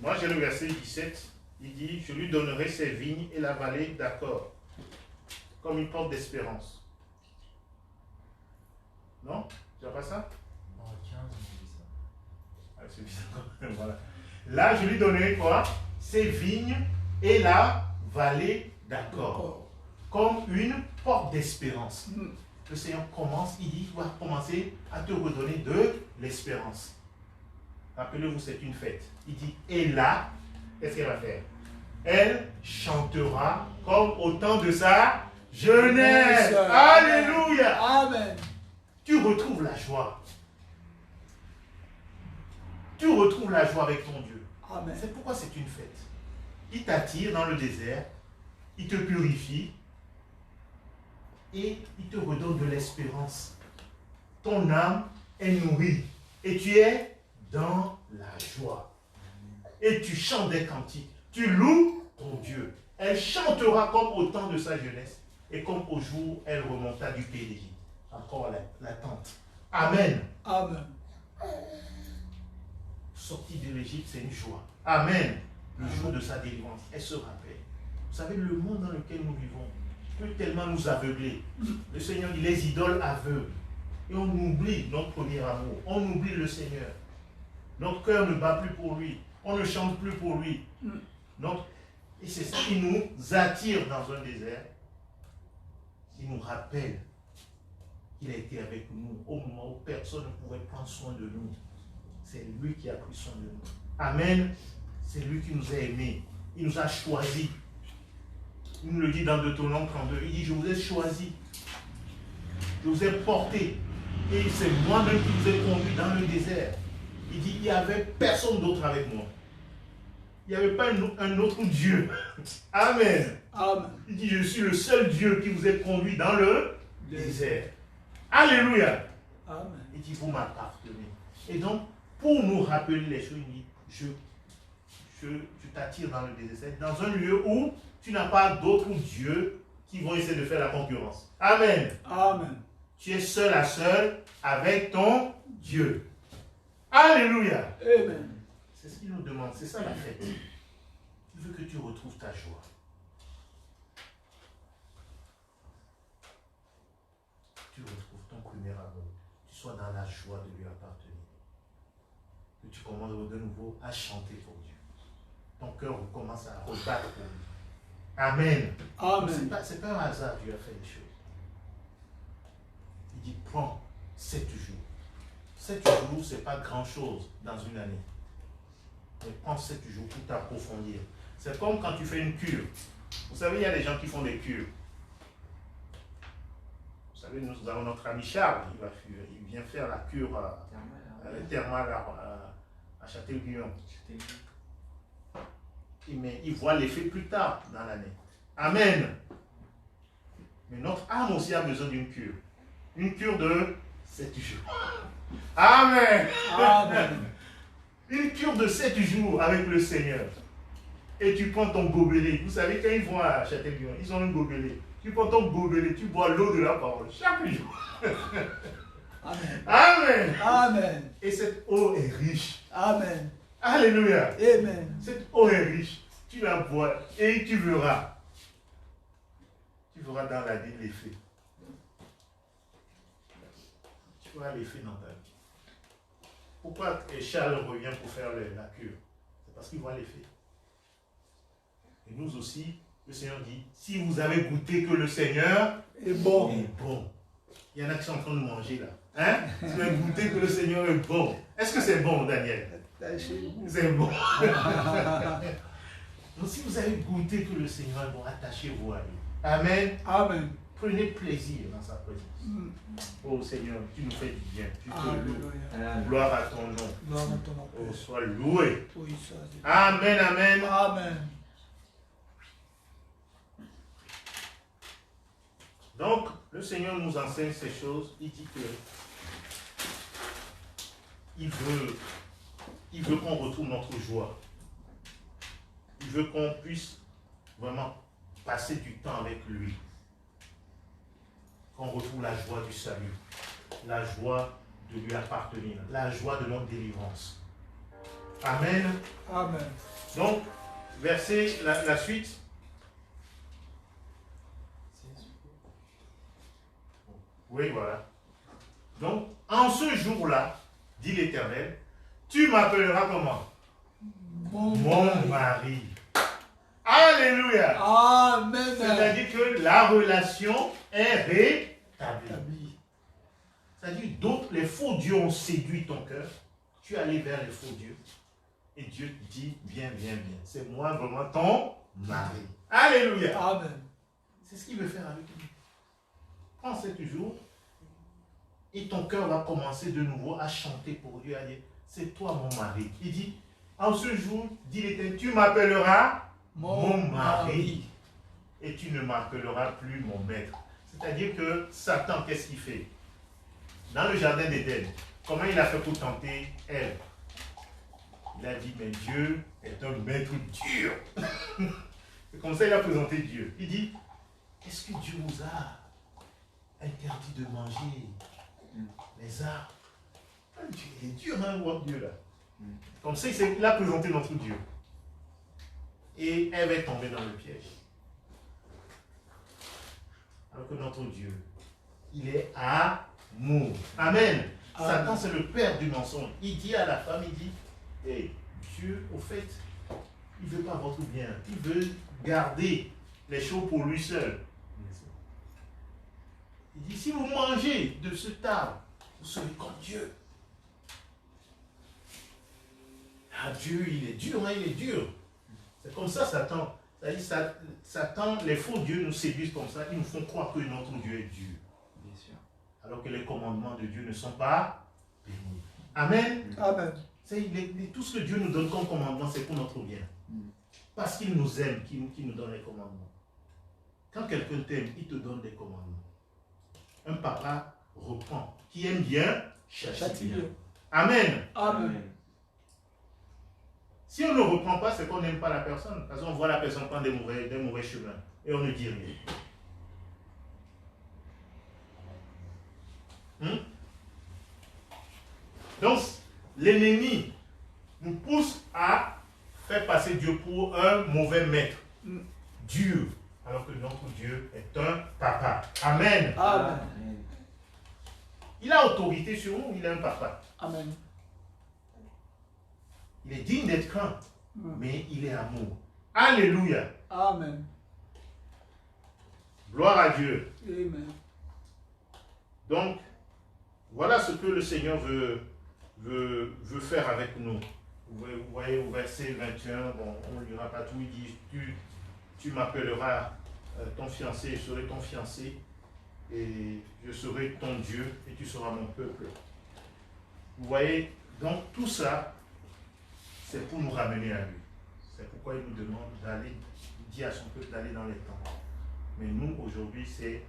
Moi, j'ai le verset 17. Il dit, je lui donnerai ses vignes et la vallée d'accord, comme une porte d'espérance. Non? Tu n'as pas ça? Dans 15, on dit ça. Ah, c'est bizarre. Voilà. Là, je lui donnerai quoi? Ses vignes et la vallée d'accord, comme une porte d'espérance. Le Seigneur commence, il dit, il va commencer à te redonner de l'espérance. Rappelez-vous, c'est une fête. Il dit, et là, qu'est-ce qu'elle va faire? Elle chantera comme au temps de sa jeunesse. Alléluia. Amen. Tu retrouves la joie. Tu retrouves la joie avec ton Dieu. Amen. C'est pourquoi c'est une fête. Il t'attire dans le désert, il te purifie et il te redonne de l'espérance. Ton âme est nourrie et tu es dans la joie. Et tu chantes des cantiques. Tu loues ton Dieu. Elle chantera comme au temps de sa jeunesse et comme au jour où elle remonta du pays d'Égypte. Encore l'attente. Amen. Amen. Sortie de l'Égypte, c'est une joie. Amen. Le jour de sa délivrance, elle se rappelle. Vous savez, le monde dans lequel nous vivons peut tellement nous aveugler. Le Seigneur dit, les idoles aveuglent. Et on oublie notre premier amour. On oublie le Seigneur. Notre cœur ne bat plus pour lui. On ne chante plus pour lui. Et c'est ça qui nous attire dans un désert. Il nous rappelle qu'il a été avec nous au moment où personne ne pouvait prendre soin de nous. C'est lui qui a pris soin de nous. Amen. C'est lui qui nous a aimés. Il nous a choisis. Il nous le dit dans Deutéronome 32. Il dit, je vous ai choisis. Je vous ai portés. Et c'est moi-même qui vous ai conduit dans le désert. Il dit, il n'y avait personne d'autre avec moi. Il n'y avait pas un autre Dieu. Amen. Amen. Il dit, je suis le seul Dieu qui vous a conduit dans le désert. Alléluia. Amen. Il dit, vous m'appartenez. Et donc, pour nous rappeler les choses, il dit, je t'attire dans le désert, dans un lieu où tu n'as pas d'autres dieux qui vont essayer de faire la concurrence. Amen. Amen. Tu es seul à seul avec ton Dieu. Alléluia. Amen. C'est ce qu'il nous demande, c'est ça la fête. Il veut que tu retrouves ta joie. Tu retrouves ton premier amour. Tu sois dans la joie de lui appartenir. Que tu commences de nouveau à chanter pour Dieu. Ton cœur commence à rebattre pour lui. Amen. Amen. C'est pas un hasard que Dieu a fait les choses. Il dit, prends 7 jours. 7 jours, ce n'est pas grand-chose dans une année. Mais prends 7 jours pour t'approfondir. C'est comme quand tu fais une cure. Vous savez, il y a des gens qui font des cures. Vous savez, nous avons notre ami Charles, il vient faire la cure thermale à Châtel-Guyon. Mais il voit l'effet plus tard dans l'année. Amen. Mais notre âme aussi a besoin d'une cure. Une cure de 7 jours. Amen. Amen. Une cure de 7 jours avec le Seigneur. Et tu prends ton gobelet. Vous savez, quand ils vont à Châtel-Guyon, ils ont un gobelet. Tu prends ton gobelet, tu bois l'eau de la parole chaque jour. Amen. Amen. Amen. Et cette eau est riche. Amen. Alléluia. Amen. Cette eau est riche. Tu la bois et tu verras. Tu verras dans la vie l'effet. Tu verras l'effet dans ta vie. Pourquoi Charles revient pour faire la cure? C'est parce qu'il voit l'effet. Et nous aussi, le Seigneur dit, si vous avez goûté que le Seigneur est bon. Il y en a qui sont en train de manger là. Hein? Si vous avez goûté que le Seigneur est bon. Est-ce que c'est bon, Daniel? C'est bon. Donc si vous avez goûté que le Seigneur est bon, attachez-vous à lui. Amen. Amen. Prenez plaisir dans sa présence. Oh Seigneur, tu nous fais du bien. Tu te loues. Gloire à ton nom. Gloire à ton nom. Oh, sois loué. Oui, ça, Amen, amen. Amen. Donc, le Seigneur nous enseigne ces choses. Il dit que il veut qu'on retrouve notre joie. Il veut qu'on puisse vraiment passer du temps avec lui. Qu'on retrouve la joie du salut, la joie de lui appartenir, la joie de notre délivrance. Amen. Amen. Donc, verset, la suite. Oui, voilà. Donc, en ce jour-là, dit l'Éternel, tu m'appelleras comment? Mon mari. Alléluia. Amen. C'est-à-dire que la relation est rétablie. C'est-à-dire d'autres, les faux dieux ont séduit ton cœur. Tu es allé vers les faux dieux. Et Dieu dit, viens. C'est moi vraiment ton mari. Alléluia. Amen. C'est ce qu'il veut faire avec nous. Prends 7 jours et ton cœur va commencer de nouveau à chanter pour Dieu, à dire, c'est toi mon mari. Il dit, en ce jour, dit l'Éternel, tu m'appelleras mon mari et tu ne m'appelleras plus mon maître. C'est-à-dire que Satan, qu'est-ce qu'il fait? Dans le jardin d'Éden, comment il a fait pour tenter Ève? Il a dit, mais Dieu est un maître dur. C'est comme ça qu'il a présenté Dieu. Il dit, est-ce que Dieu vous a interdit de manger les arbres? Dieu, il est dur, hein, votre Dieu là. Comme ça, il a présenté notre Dieu. Et Ève est tombée dans le piège. Alors que notre Dieu, il est amour. Amen. Satan, c'est le père du mensonge. Il dit à la femme, il dit, hey, Dieu, au fait, il ne veut pas votre bien. Il veut garder les choses pour lui seul. Il dit, si vous mangez de cet arbre, vous serez comme Dieu. Ah, Dieu, il est dur, hein, il est dur. C'est comme ça, Satan. C'est-à-dire, Satan, les faux dieux nous séduisent comme ça. Ils nous font croire que notre Dieu est dur. Bien sûr. Alors que les commandements de Dieu ne sont pas bénis. Amen. Amen. Tout ce que Dieu nous donne comme commandement, c'est pour notre bien. Parce qu'il nous aime, qu'il nous donne les commandements. Quand quelqu'un t'aime, il te donne des commandements. Un papa reprend. Qui aime bien, châtie bien. Amen. Amen. Si on ne reprend pas, c'est qu'on n'aime pas la personne. Parce qu'on voit la personne prendre des mauvais chemins. Et on ne dit rien. Donc, l'ennemi nous pousse à faire passer Dieu pour un mauvais maître. Dieu. Alors que notre Dieu est un papa. Amen. Amen. Il a autorité sur nous, il est un papa. Amen. Il est digne d'être craint, mais il est amour. Alléluia. Amen. Gloire à Dieu. Amen. Donc, voilà ce que le Seigneur veut faire avec nous. Vous voyez au verset 21, bon, on ne lira pas tout, il dit, tu m'appelleras ton fiancé, je serai ton fiancé, et je serai ton Dieu, et tu seras mon peuple. Vous voyez, donc tout ça, c'est pour nous ramener à lui. C'est pourquoi il nous demande d'aller, il dit à son peuple d'aller dans les temps. Mais nous, aujourd'hui, c'est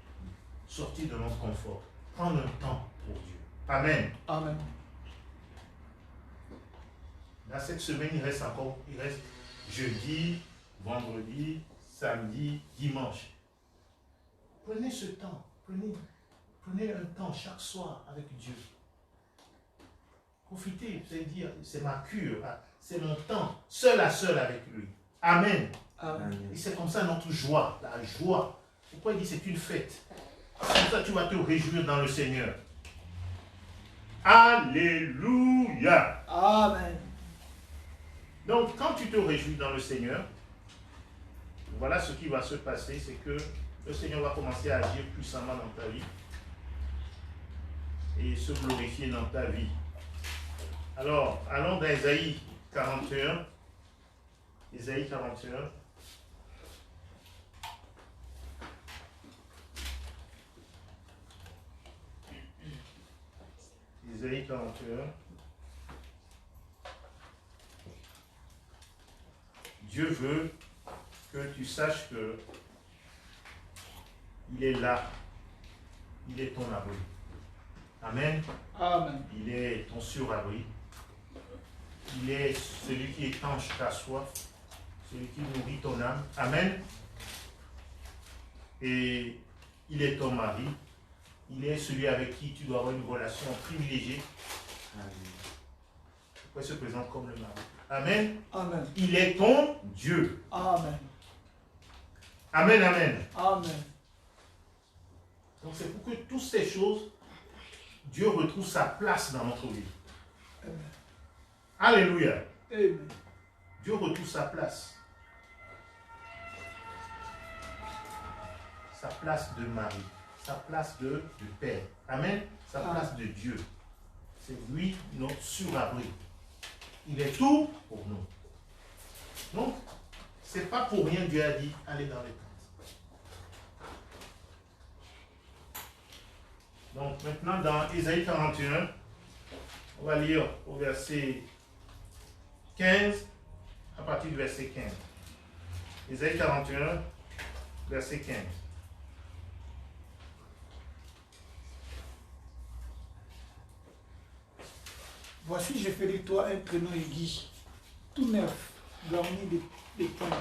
sortir de notre confort. Prendre un temps pour Dieu. Amen. Amen. Dans cette semaine, il reste jeudi, vendredi, samedi, dimanche. Prenez ce temps. Prenez un temps chaque soir avec Dieu. Profitez, c'est-à-dire, c'est ma cure, c'est mon temps, seul à seul avec lui. Amen. Amen. Et c'est comme ça notre joie, la joie. Pourquoi il dit c'est une fête? Comme ça tu vas te réjouir dans le Seigneur. Alléluia. Amen. Donc quand tu te réjouis dans le Seigneur, voilà ce qui va se passer, c'est que le Seigneur va commencer à agir puissamment dans ta vie et se glorifier dans ta vie. Alors, allons dans Ésaïe 41. Ésaïe 41. Ésaïe 41. Dieu veut que tu saches que il est là. Il est ton abri. Amen. Amen. Il est ton surabri. Il est celui qui étanche ta soif, celui qui nourrit ton âme. Amen. Et il est ton mari. Il est celui avec qui tu dois avoir une relation privilégiée. Pourquoi il se présente comme le mari? Amen. Amen. Il est ton Dieu. Amen. Amen, amen. Amen. Donc c'est pour que toutes ces choses, Dieu retrouve sa place dans notre vie. Amen. Alléluia. Amen. Dieu retrouve sa place. Sa place de mari. Sa place de père. Amen. Sa place de Dieu. C'est lui notre surabri. Il est tout pour nous. Donc, c'est pas pour rien Dieu a dit, allez dans les tentes. Donc, maintenant, dans Ésaïe 41, on va lire au verset 15, à partir du verset 15. Ésaïe 41, verset 15. Voici, je fais de toi un prénom aigu, tout neuf, garni de pointes.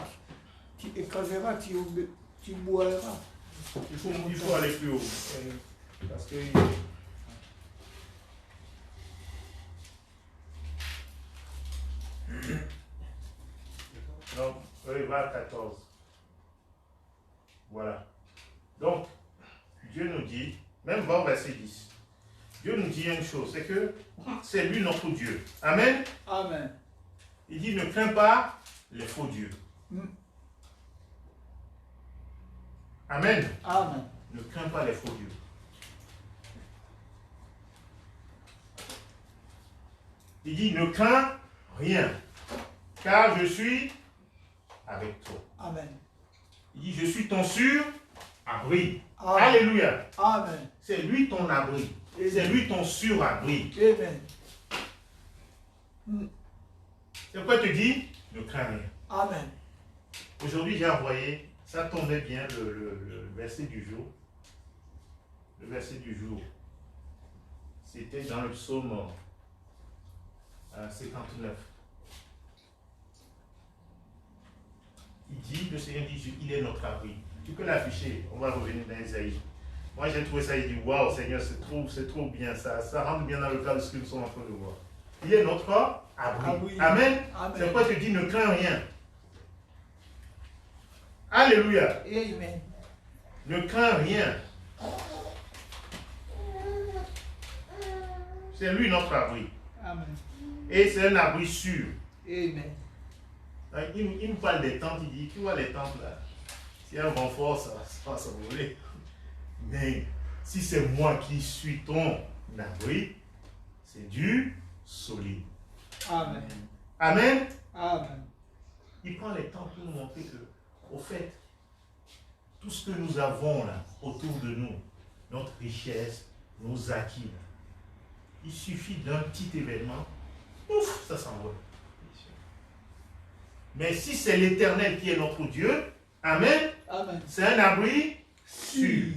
Tu écraseras, tu boiras. Il faut aller plus haut. Parce que donc, il va à 14. Voilà. Donc, Dieu nous dit, même va au verset 10. Dieu nous dit une chose, c'est que c'est lui notre Dieu. Amen. Amen. Il dit, ne crains pas les faux dieux. Amen. Amen. Ne crains pas les faux dieux. Il dit, ne crains rien, car je suis avec toi. Amen. Il dit, je suis ton sûr abri. Amen. Alléluia. Amen. C'est lui ton abri. C'est lui ton sûr abri. Amen. C'est pourquoi il te dit, ne crains rien. Amen. Aujourd'hui, j'ai envoyé, ça tombait bien, le verset du jour. Le verset du jour. C'était dans le psaume 59. Il dit, le Seigneur dit, il est notre abri. Tu peux l'afficher, on va revenir dans Isaïe. Moi j'ai trouvé ça, il dit, waouh Seigneur, c'est trop bien, ça rentre bien dans le cadre de ce que nous sommes en train de voir. Il est notre abri. Ah oui. Amen. Amen. C'est pourquoi il te dit, ne crains rien. Alléluia. Amen. Ne crains rien. C'est lui notre abri. Amen. Et c'est un abri sûr. Amen. Donc, il nous parle des tentes, il dit, tu vois les tentes là, s'il y a un renfort, ça va se passer, vous voulez. Mais si c'est moi qui suis ton abri, c'est du solide. Amen. Amen. Amen. Il prend les temps pour nous montrer que, au fait, tout ce que nous avons là, autour de nous, notre richesse, nos acquis, là, il suffit d'un petit événement, ouf, ça s'envole. Mais si c'est l'Éternel qui est notre Dieu, amen, Amen. c'est un abri sûr.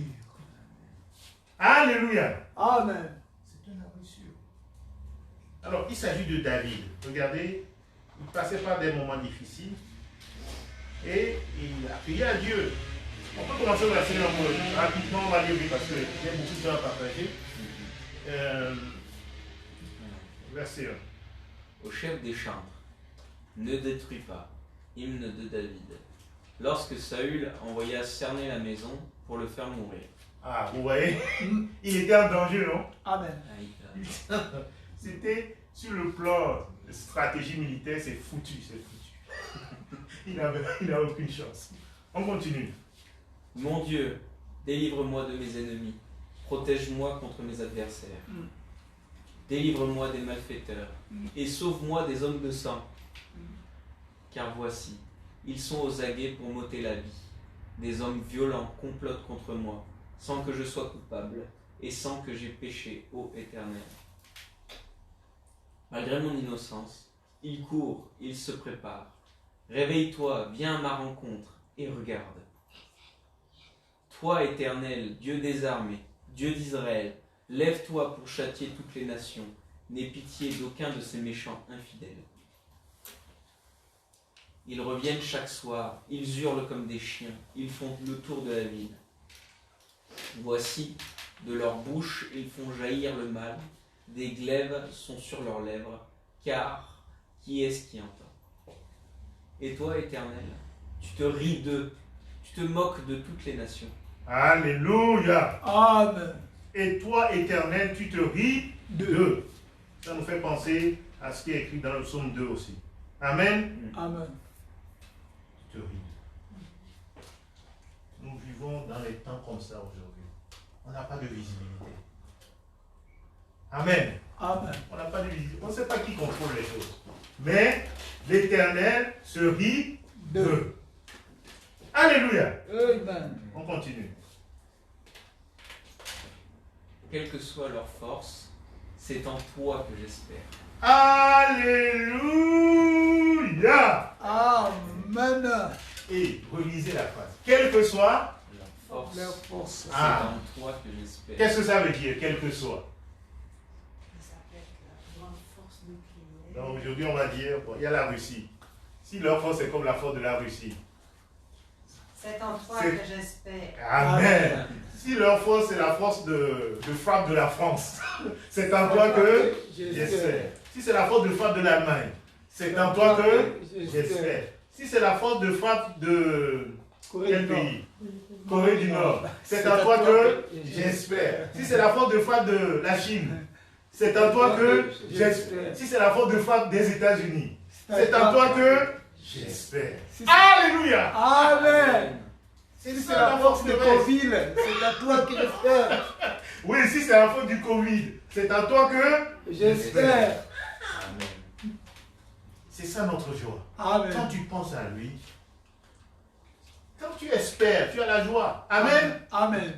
Alléluia. Amen. C'est un abri sûr. Alors, il s'agit de David. Regardez, il passait par des moments difficiles et il a prié à Dieu. On peut commencer au verset rapidement, on va lire vite parce que j'ai beaucoup de choses à partager. Verset 1. Au chef des chantres, ne détruis pas, hymne de David. Lorsque Saül envoya cerner la maison pour le faire mourir. Ah, vous voyez, il était en danger, non? Amen. C'était sur le plan de stratégie militaire, c'est foutu, c'est foutu. Il n'a aucune chance. On continue. Mon Dieu, délivre-moi de mes ennemis, protège-moi contre mes adversaires. Délivre-moi des malfaiteurs et sauve-moi des hommes de sang. Car voici, ils sont aux aguets pour m'ôter la vie. Des hommes violents complotent contre moi, sans que je sois coupable et sans que j'aie péché, ô Éternel. Malgré mon innocence, ils courent, ils se préparent. Réveille-toi, viens à ma rencontre et regarde. Toi, Éternel, Dieu des armées, Dieu d'Israël, lève-toi pour châtier toutes les nations. N'aie pitié d'aucun de ces méchants infidèles. Ils reviennent chaque soir, ils hurlent comme des chiens, ils font le tour de la ville. Voici, de leur bouche, ils font jaillir le mal, des glaives sont sur leurs lèvres, car qui est-ce qui entend? Et toi, Éternel, tu te ris d'eux, tu te moques de toutes les nations. Alléluia. Amen. Et toi, Éternel, tu te ris d'eux. Ça nous fait penser à ce qui est écrit dans le psaume 2 aussi. Amen. Amen. Tu te ris. Nous vivons dans les temps comme ça aujourd'hui. On n'a pas de visibilité. Amen. Amen. On n'a pas de visibilité. On ne sait pas qui contrôle les choses. mais l'Éternel se rit D'eux. d'eux. Alléluia. Amen. On continue. Quelle que soit leur force, c'est en toi que j'espère. Alléluia. Amen. Et relisez la phrase. Quelle que soit, Leur force, Leur force. c'est Ah. en toi que j'espère. qu'est-ce que ça veut dire, quelle que soit? Ça peut être la grande force nucléaire. Donc aujourd'hui, on va dire, bon, il y a la Russie. Si leur force est comme la force de la Russie. C'est en toi C'est- que j'espère. Amen. Si leur force est la force de frappe de la France, c'est en toi que j'espère. Si c'est la force de frappe de l'Allemagne, c'est en toi que j'espère. Si c'est la force de frappe de quel pays? Corée du Nord. C'est en toi que j'espère. Si c'est la force de frappe de la Chine, c'est en toi que j'espère. Si c'est la force de frappe des États-Unis, c'est en toi que j'espère. Alléluia. Amen. C'est Si c'est ça la force de Covid. Covid, c'est à toi que j'espère. Oui, si c'est la faute du Covid, c'est en toi que J'espère. Amen. c'est ça notre joie. Quand Amen. tu penses à lui, quand tu espères, tu as la joie. Amen. Amen.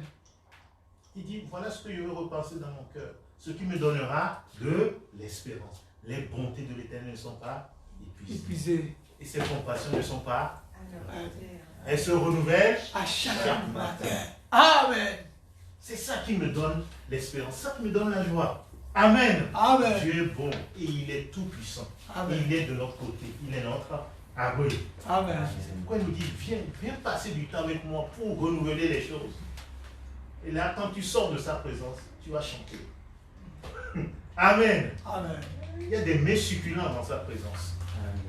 Il dit, voilà ce que je veux repenser dans mon cœur. Ce qui me donnera de l'espérance. Les bontés de l'Éternel ne sont pas épuisées. Épuisé. Et ses compassions ne sont pas. Alors, Elles se renouvellent. À chaque matin. Amen. C'est ça qui me donne l'espérance. Ça qui me donne la joie. Amen. Amen. Dieu est bon et il est tout puissant. Amen. Il est de notre côté. Il est notre abri. Amen. C'est pourquoi il nous dit, viens passer du temps avec moi pour renouveler les choses. Et là, quand tu sors de sa présence, tu vas chanter. Amen. Amen. Il y a des mets succulents dans sa présence. Amen.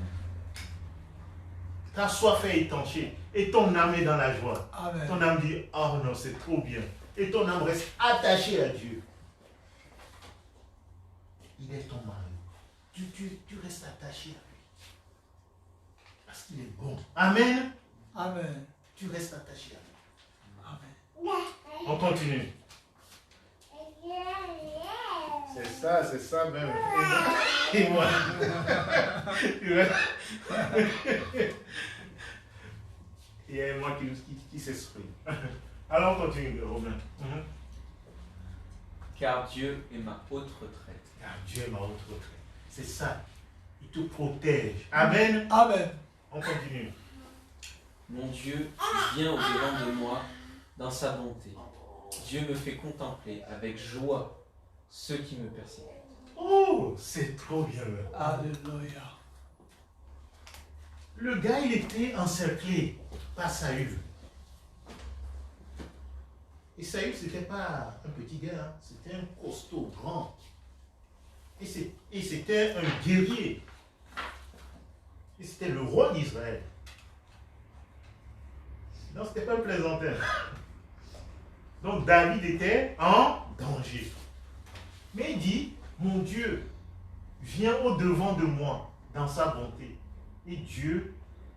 Ta soif est étanchée et ton âme est dans la joie. Amen. Ton âme dit, oh non, c'est trop bien. Et ton âme reste attachée à Dieu. Il est ton mari. Tu restes attaché à lui. Parce qu'il est bon. Amen. Amen. Tu restes attaché à lui. Amen. On continue. C'est ça même. Et moi. Il y a moi qui s'exprime. Alors on continue, Romain. Car Dieu est ma haute retraite. Car Dieu est ma haute retraite. C'est ça. Il te protège. Amen. Amen. On continue. Mon Dieu vient au-devant de moi dans sa bonté. Dieu me fait contempler avec joie ceux qui me persécutent. Oh, c'est trop bien. Alléluia. Le gars, il était encerclé par Saül. Et Saül, c'était pas un petit gars, hein. C'était un costaud, grand. Et c'était un guerrier. Et c'était le roi d'Israël. Non, c'était pas un plaisantin. Donc David était en danger. Mais il dit, mon Dieu vient au-devant de moi dans sa bonté. Et Dieu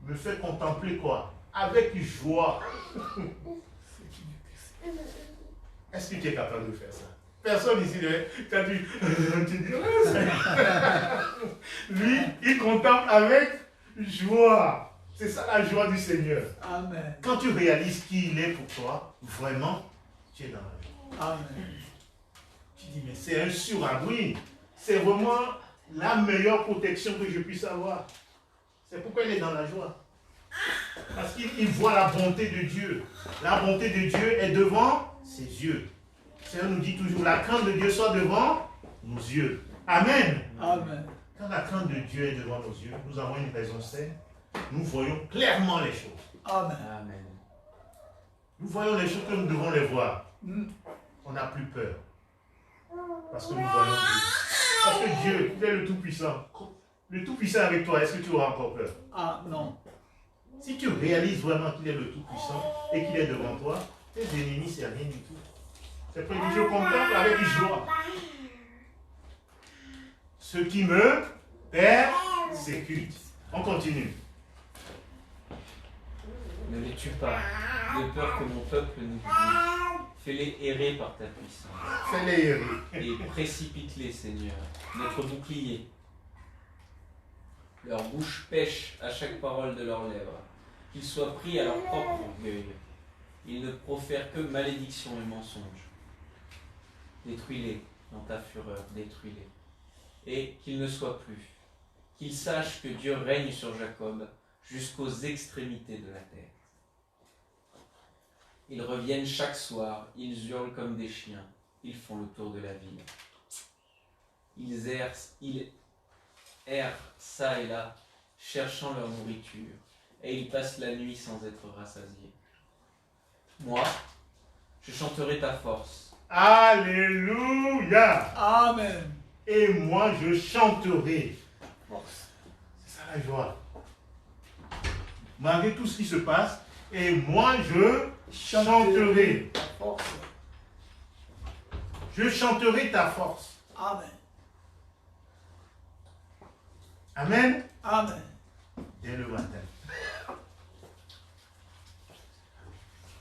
me fait contempler quoi? Avec joie. Est-ce que tu es capable de faire ça? Personne ici, quand tu dis, lui, il contemple avec joie. C'est ça la joie du Seigneur. Amen. Quand tu réalises qui il est pour toi, vraiment, tu es dans la joie. Amen. Tu dis, mais c'est un surabri. C'est vraiment la meilleure protection que je puisse avoir. C'est pourquoi il est dans la joie. Parce qu'il voit la bonté de Dieu. La bonté de Dieu est devant ses yeux. Le Seigneur nous dit toujours, la crainte de Dieu soit devant nos yeux. Amen. Amen. Quand la crainte de Dieu est devant nos yeux, nous avons une raison saine. Nous voyons clairement les choses. Amen. Amen. Nous voyons les choses que nous devons les voir. Mm. On n'a plus peur. Parce que nous voyons Dieu. Parce que Dieu, il est le Tout-Puissant. Le Tout-Puissant avec toi, est-ce que tu auras encore peur? Ah non. Si tu réalises vraiment qu'il est le Tout-Puissant et qu'il est devant toi, tes ennemis, c'est rien du tout. C'est pour que je contemple avec joie ce qui me persécute. On continue. Ne les tue pas, de peur que mon peuple nous oublie. Fais-les errer par ta puissance. Fais-les errer. Et précipite-les, Seigneur, notre bouclier. Leur bouche pêche à chaque parole de leurs lèvres. Qu'ils soient pris à leur propre orgueil. Ils ne profèrent que malédiction et mensonge. Détruis-les dans ta fureur, détruis-les. Et qu'ils ne soient plus. Qu'ils sachent que Dieu règne sur Jacob jusqu'aux extrémités de la terre. Ils reviennent chaque soir, ils hurlent comme des chiens, ils font le tour de la ville. Ils errent ça et là, cherchant leur nourriture, et ils passent la nuit sans être rassasiés. Moi, je chanterai ta force. Alléluia. Amen. Et moi, je chanterai. C'est ça la joie. Malgré tout ce qui se passe, et moi, je chanterai. Force. Je chanterai ta force. Amen. Amen. Amen. Dès le matin.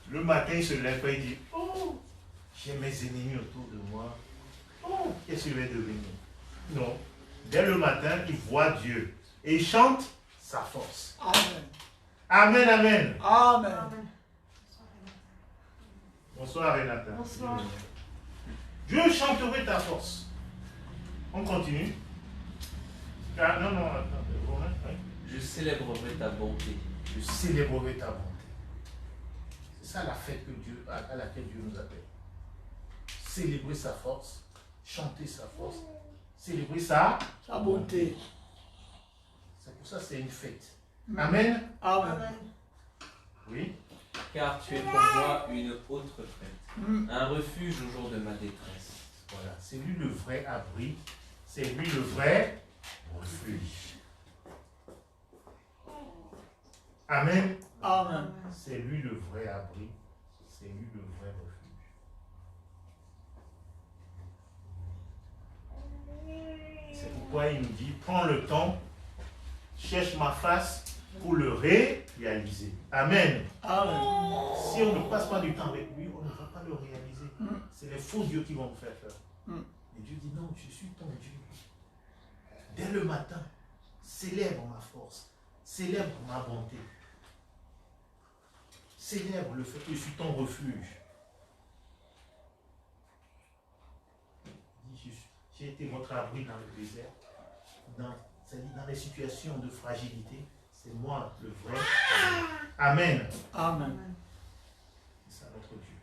Le matin, il se lève et il dit, oh, j'ai mes ennemis autour de moi. Oh, qu'est-ce qu'il va devenir? Non. Dès le matin, il voit Dieu. Et il chante sa force. Amen. Amen, amen. Amen. Amen. Bonsoir Renata. Bonsoir. Je chanterai ta force. On continue. Ah, non, attends. Romain, oui. Je célébrerai ta bonté. Je célébrerai ta bonté. C'est ça la fête que Dieu, à laquelle Dieu nous appelle. Célébrer sa force, chanter sa force, célébrer sa bonté. C'est pour ça que c'est une fête. Amen. Amen. Amen. Oui. Car tu es pour moi une haute retraite, un refuge au jour de ma détresse. Voilà. C'est lui le vrai abri. C'est lui le vrai refuge. Amen. Amen. C'est lui le vrai abri. C'est lui le vrai refuge. C'est pourquoi il nous dit, prends le temps, cherche ma face pour le réaliser. Amen. Amen. Si on ne passe pas du temps avec lui, on ne va pas le réaliser. C'est les faux dieux qui vont nous faire peur. Et Dieu dit, non, je suis ton Dieu. Dès le matin, célèbre ma force, célèbre ma bonté. Célèbre le fait que je suis ton refuge. J'ai été votre abri dans le désert, c'est-à-dire dans les situations de fragilité. C'est moi le vrai. Amen. Amen. C'est ça notre Dieu.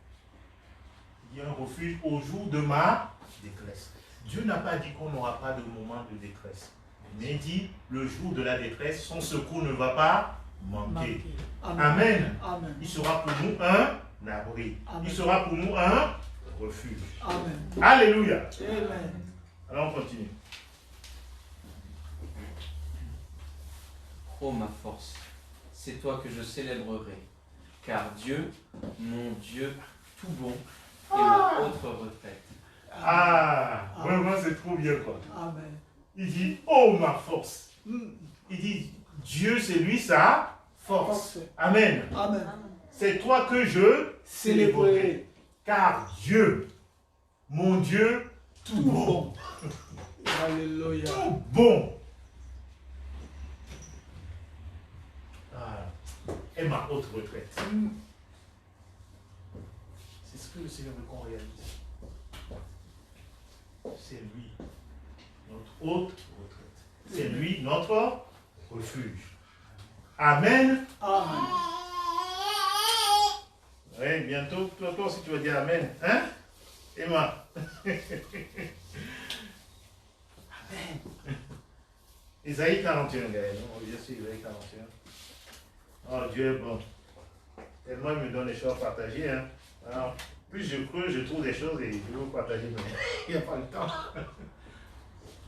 Il y a un refuge au jour de ma détresse. Dieu n'a pas dit qu'on n'aura pas de moment de détresse. Mais il dit, le jour de la détresse, son secours ne va pas manquer. Amen. Amen. Il sera pour nous un abri. Amen. Il sera pour nous un refuge. Amen. Alléluia. Amen. Alors on continue. Ô ma force, c'est toi que je célébrerai, car Dieu, mon Dieu tout bon, est ma haute retraite. Ah, vraiment c'est trop bien quoi. Amen. Il dit, oh ma force. Mm. Il dit, Dieu c'est lui sa force. Force. Amen. Amen. C'est toi que je célébrerai. Car Dieu, mon Dieu, tout bon. Alléluia. Tout bon. Ah, et ma haute retraite. C'est ce que le Seigneur veut qu'on réalise. C'est lui, notre haute retraite. C'est lui, notre refuge. Amen. Amen. Oui, bientôt, toi aussi tu vas dire Amen. Hein? Emma. Amen. Isaïe 41, Gaël. On revient sur Isaïe 41. Oh, Dieu est bon. Tellement il me donne des choses à partager. Hein. Alors, plus je creuse, je trouve des choses et je veux vous partager. Mais il n'y a pas le temps.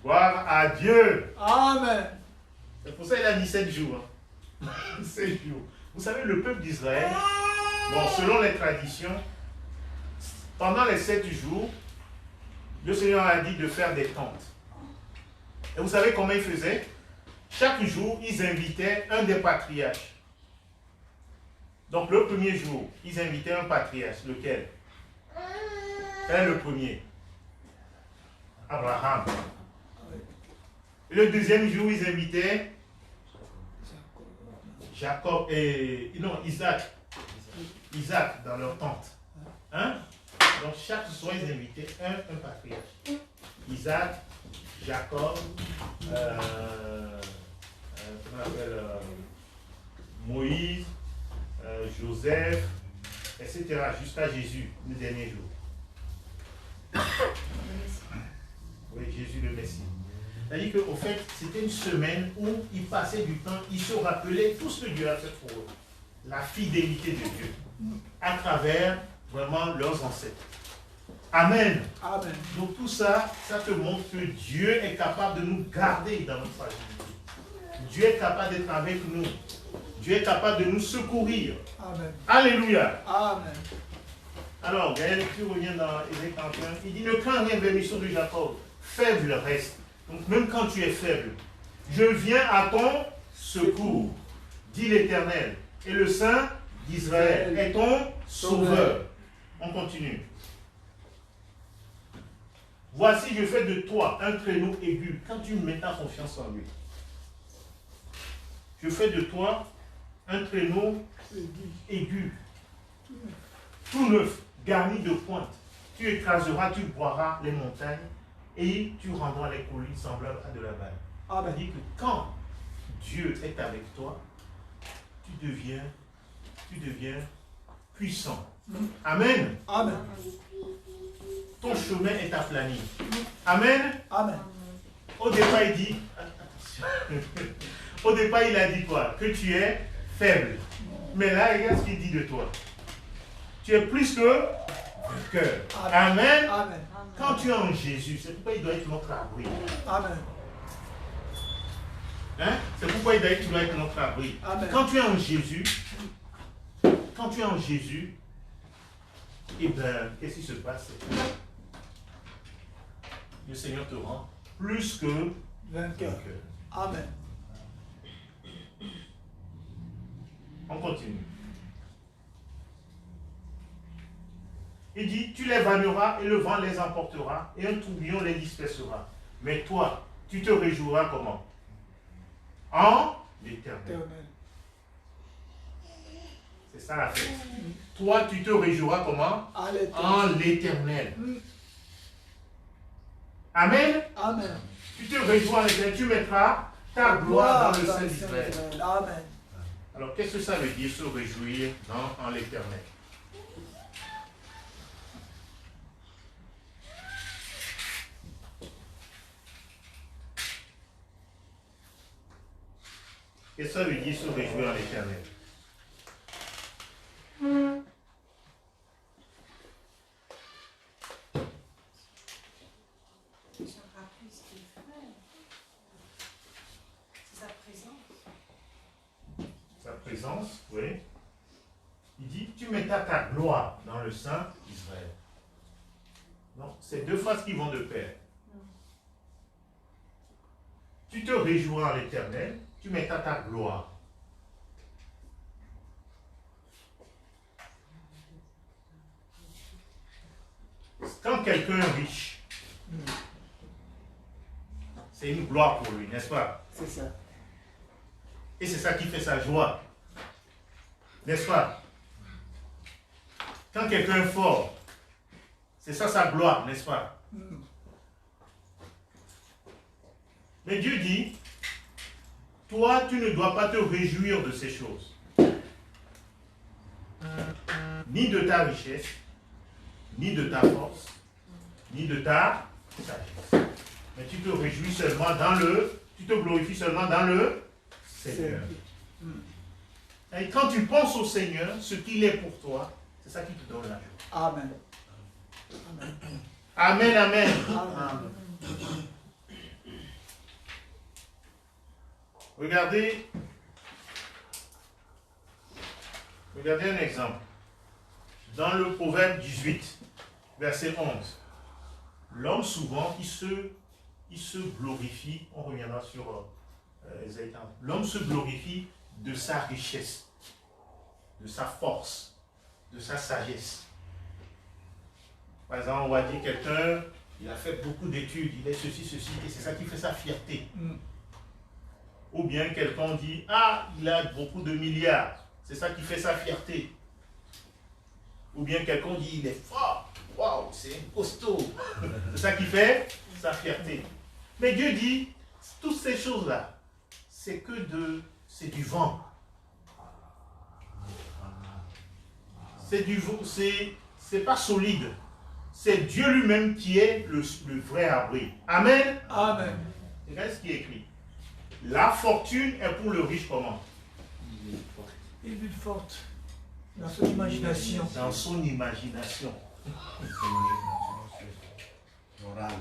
Gloire à Dieu. Amen. C'est pour ça qu'il a mis 7 jours. Hein. 7 jours. Vous savez, le peuple d'Israël, bon, selon les traditions, pendant les 7 jours, le Seigneur a dit de faire des tentes. Et vous savez comment ils faisaient? Chaque jour, ils invitaient un des patriarches. Donc le premier jour, ils invitaient un patriarche. Lequel? Quel est le premier? Abraham. Et le deuxième jour, ils invitaient Jacob et non, Isaac dans leur tente. Hein? Donc chaque soir, ils invitaient un patriarche. Isaac, Jacob, comment on appelle, Moïse, Joseph, etc. jusqu'à Jésus, le dernier jour. Oui, Jésus le Messie. C'est-à-dire qu'au fait, c'était une semaine où ils passaient du temps, ils se rappelaient tout ce que Dieu a fait pour eux. La fidélité de Dieu à travers vraiment leurs ancêtres. Amen. Amen. Donc tout ça, ça te montre que Dieu est capable de nous garder dans notre fragilité. Dieu est capable d'être avec nous. Dieu est capable de nous secourir. Amen. Alléluia. Amen. Alors, Gaël, tu reviens dans Ésaïe 41. Il dit, ne crains rien, bénédiction de Jacob. Faible reste. Donc même quand tu es faible, je viens à ton secours, dit l'Éternel. Et le Saint d'Israël est ton sauveur. On continue. Voici, je fais de toi un traîneau aigu quand tu mets ta confiance en lui. Je fais de toi un traîneau aigu, tout neuf, garni de pointe. Tu écraseras, tu boiras les montagnes et tu rendras les collines semblables à de la balle. Amen. C'est-à-dire que quand Dieu est avec toi, tu deviens puissant. Amen. Amen. Ton chemin est aplani. Amen. Amen. Au départ, il dit, attention. Au départ, il a dit quoi? Que tu es faible. Mais là, regarde ce qu'il dit de toi. Tu es plus que vainqueur. Amen. Amen. Quand tu es en Jésus, c'est pourquoi il doit être notre abri. Amen. Hein? C'est pourquoi il doit être notre abri. Amen. Quand tu es en Jésus, eh bien, qu'est-ce qui se passe? Le Seigneur te rend plus que Vainqueur. Amen. On continue. Il dit, tu les vanneras et le vent les emportera et un tourbillon les dispersera. Mais toi, tu te réjouiras comment? En l'Éternel. Éternel. C'est ça la fête. Toi, tu te réjouiras comment? À l'éternel. En l'Éternel. Amen. Amen. Tu te réjouis en l'Éternel, tu mettras ta gloire dans le sein d'Israël. Amen. Alors, qu'est-ce que ça veut dire, se réjouir en l'Éternel? Qu'est-ce que ça veut dire, se réjouir en l'Éternel? Se rappeler ce qu'il fait. C'est sa présence. Sa présence, oui. Il dit, tu mettras ta gloire dans le sein d'Israël. Non, c'est deux phrases qui vont de pair. Tu te réjouiras en l'Éternel, tu mettras ta gloire. Quand quelqu'un est riche, c'est une gloire pour lui, n'est-ce pas? C'est ça. Et c'est ça qui fait sa joie. N'est-ce pas? Quand quelqu'un est fort, c'est ça sa gloire, n'est-ce pas? Mais Dieu dit, toi, tu ne dois pas te réjouir de ces choses. Ni de ta richesse, ni de ta force, ni de ta sagesse. Mais tu te réjouis seulement tu te glorifies seulement dans le Seigneur. Et quand tu penses au Seigneur, ce qu'il est pour toi, c'est ça qui te donne la joie. Amen. Amen, amen. Amen. Regardez un exemple. Dans le Proverbe 18, verset 11, l'homme souvent, il se glorifie, on reviendra sur Ésaïe 40, l'homme se glorifie de sa richesse, de sa force, de sa sagesse. Par exemple, on va dire quelqu'un, il a fait beaucoup d'études, il est ceci, et c'est ça qui fait sa fierté. Ou bien quelqu'un dit, ah, il a beaucoup de milliards. C'est ça qui fait sa fierté. Ou bien quelqu'un dit, il est fort. Waouh, c'est un costaud. C'est ça qui fait sa fierté. Mais Dieu dit, toutes ces choses-là, c'est du vent. C'est pas solide. C'est Dieu lui-même qui est le vrai abri. Amen. Amen. Regarde ce qui est écrit. La fortune est pour le riche comment? Il vit forte dans son imagination. Dans son imagination. Moral.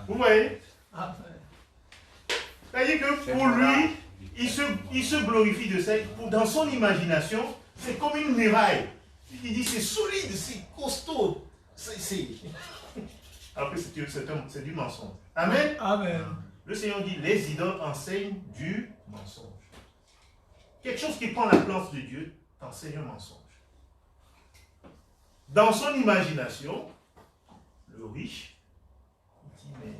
Vous voyez? Amen. C'est-à-dire que pour lui, il se glorifie de ça. Dans son imagination, c'est comme une muraille. Il dit c'est solide, c'est costaud. Après, c'est du mensonge. Amen. Amen. Le Seigneur dit les idoles enseignent du mensonge. Quelque chose qui prend la place de Dieu t'enseigne un mensonge. Dans son imagination, le riche dit mais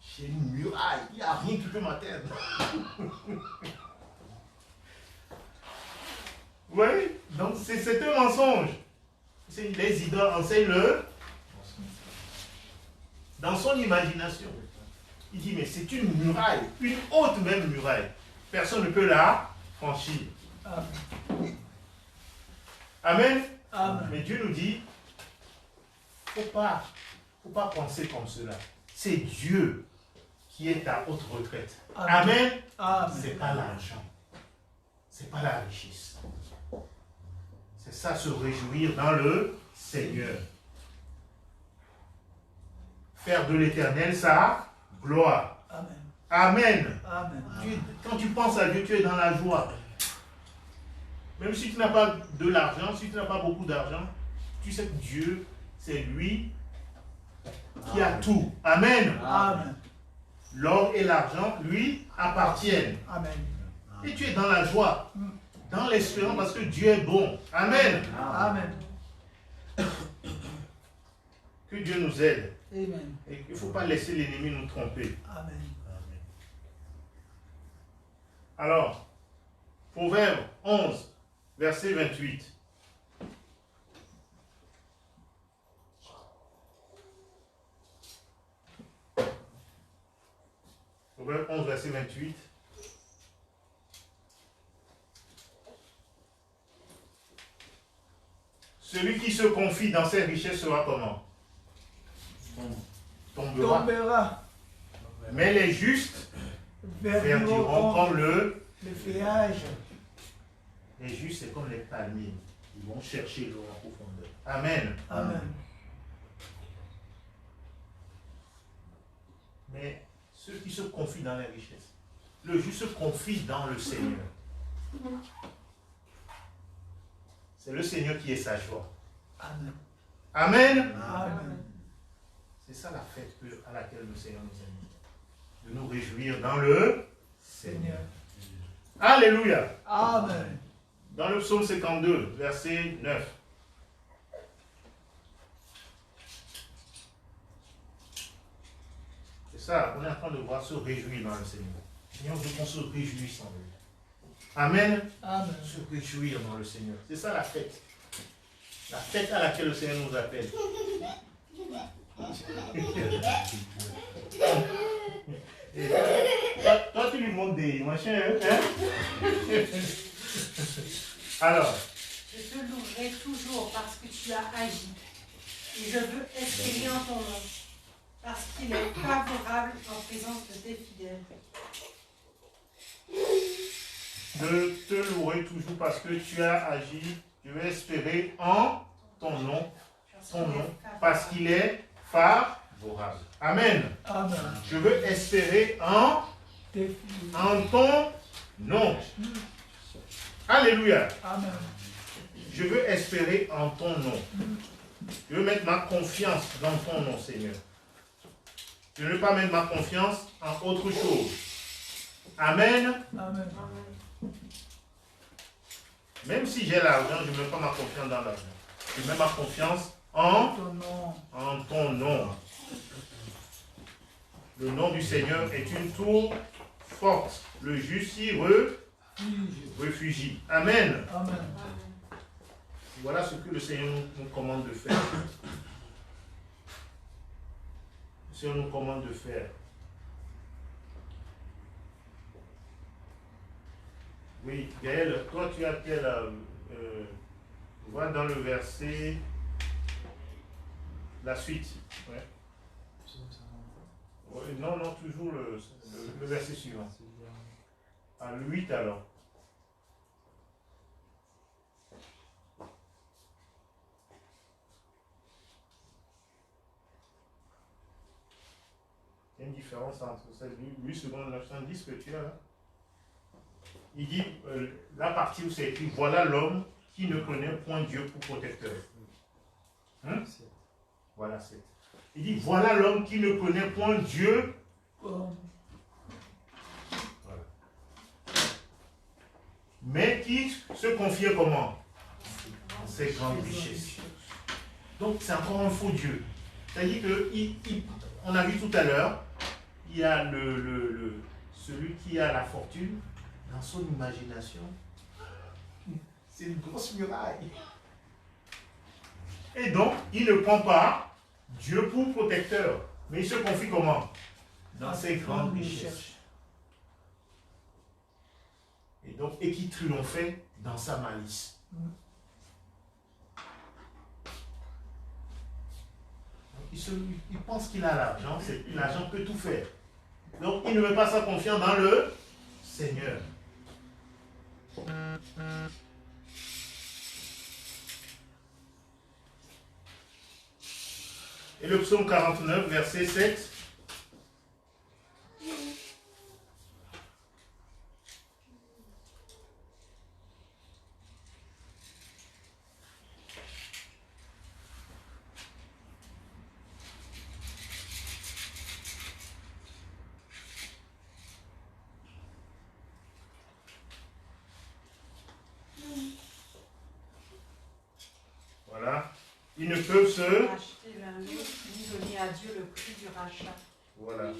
j'ai une muraille, il n'y a rien qui peut m'atteindre. Vous voyez? Donc c'est un mensonge. Les idoles enseignent le mensonge. Dans son imagination, il dit mais c'est une muraille, une haute même muraille. Personne ne peut la franchir. Amen. Amen. Amen. Mais Dieu nous dit, faut pas penser comme cela. C'est Dieu qui est ta haute retraite. Amen. Amen. C'est pas l'argent. C'est pas la richesse. C'est ça, se réjouir dans le Seigneur. Faire de l'Éternel sa gloire. Amen. Amen. Amen. Quand tu penses à Dieu, tu es dans la joie. Même si tu n'as pas de l'argent, si tu n'as pas beaucoup d'argent, tu sais que Dieu, c'est lui qui a tout. Amen. Amen. L'or et l'argent lui appartiennent. Amen. Et tu es dans la joie, dans l'espérance parce que Dieu est bon. Amen. Amen. Que Dieu nous aide. Amen. Et il ne faut pas laisser l'ennemi nous tromper. Amen. Alors, Proverbe 11, verset 28. Proverbe 11, verset 28. Celui qui se confie dans ses richesses sera comment? Tombera. Tombera. Mais les justes verdiront comme le feuillage. Les justes, c'est comme les palmiers. Ils vont chercher l'eau en profondeur. Amen. Amen. Mais ceux qui se confient dans les richesses, le juste se confie dans le Seigneur. C'est le Seigneur qui est sa joie. Amen. Amen. Amen. C'est ça la fête à laquelle le Seigneur nous invite. De nous réjouir dans le Seigneur. Alléluia. Amen. Dans le psaume 52, verset 9. C'est ça, on est en train de voir se réjouir dans le Seigneur. Seigneur, veut qu'on se réjouisse en lui. Amen. Amen. Se réjouir dans le Seigneur. C'est ça la fête. La fête à laquelle le Seigneur nous appelle. Toi, tu lui montres des machins, hein? Alors. Je te louerai toujours parce que tu as agi. Et je veux espérer en ton nom. Parce qu'il est favorable en présence de tes fidèles. Je te louerai toujours parce que tu as agi. Je vais espérer en ton nom. Parce qu'il est favorable. Amen. Amen. Je veux espérer en ton nom. Alléluia. Amen. Je veux espérer en ton nom. Je veux mettre ma confiance dans ton nom, Seigneur. Je ne veux pas mettre ma confiance en autre chose. Amen. Amen. Même si j'ai l'argent, je ne mets pas ma confiance dans l'argent. Je mets ma confiance en ton nom. Le nom du Seigneur est une tour forte. Le juste s'y réfugie. Amen. Amen. Voilà ce que le Seigneur nous commande de faire. Le Seigneur nous commande de faire. Oui, Gaël, toi tu as quel... va dans le verset... La suite. Ouais. Ouais, non, toujours le verset suivant. À le 8 alors. Il y a une différence entre 8 secondes 910 que tu as là. Il dit, la partie où c'est écrit, voilà l'homme qui ne connaît point Dieu pour protecteur. Hein? Voilà, c'est. Il dit, voilà l'homme qui ne connaît point Dieu. Voilà. Mais qui se confie comment? En ses grandes richesses. Donc c'est encore un faux Dieu. C'est-à-dire que, on a vu tout à l'heure, il y a celui qui a la fortune, dans son imagination, c'est une grosse muraille. Et donc, il ne prend pas Dieu pour protecteur, mais il se confie comment? Dans ses grandes richesses. Et qui triomphait dans sa malice. Il pense qu'il a l'argent, l'argent peut tout faire. Donc il ne met pas sa confiance dans le Seigneur. Et le psaume 49, verset 7. Voilà. Ils ne peuvent se racheter l'un l'autre, ni donner à Dieu le prix du rachat. Voilà.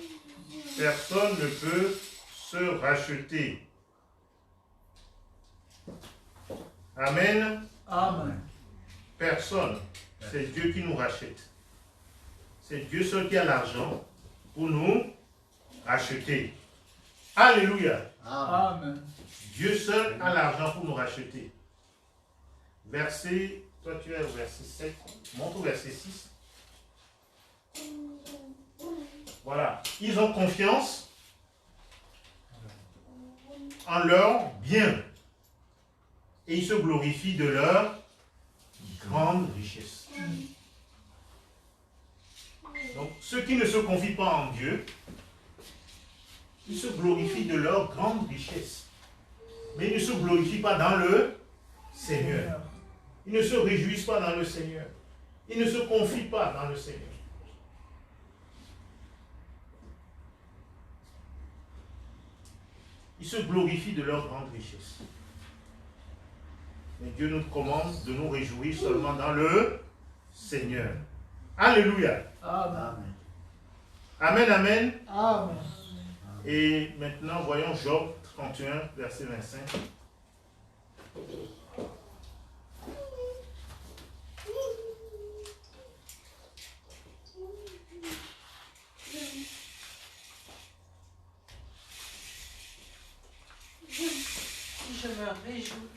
Personne ne peut se racheter. Amen. Amen. Personne. C'est Dieu qui nous rachète. C'est Dieu seul qui a l'argent pour nous racheter. Alléluia. Amen. Dieu seul a l'argent pour nous racheter. Verset, toi tu es au verset 7, montre au verset 6. Voilà. Ils ont confiance en leur bien. Et ils se glorifient de leur grande richesse. Donc, ceux qui ne se confient pas en Dieu, ils se glorifient de leur grande richesse. Mais ils ne se glorifient pas dans le Seigneur. Ils ne se réjouissent pas dans le Seigneur. Ils ne se confient pas dans le Seigneur. Ils se glorifient de leur grande richesse. Mais Dieu nous commande de nous réjouir seulement dans le Seigneur. Alléluia. Amen. Amen, amen. Amen. Et maintenant, voyons Job 31, verset 25.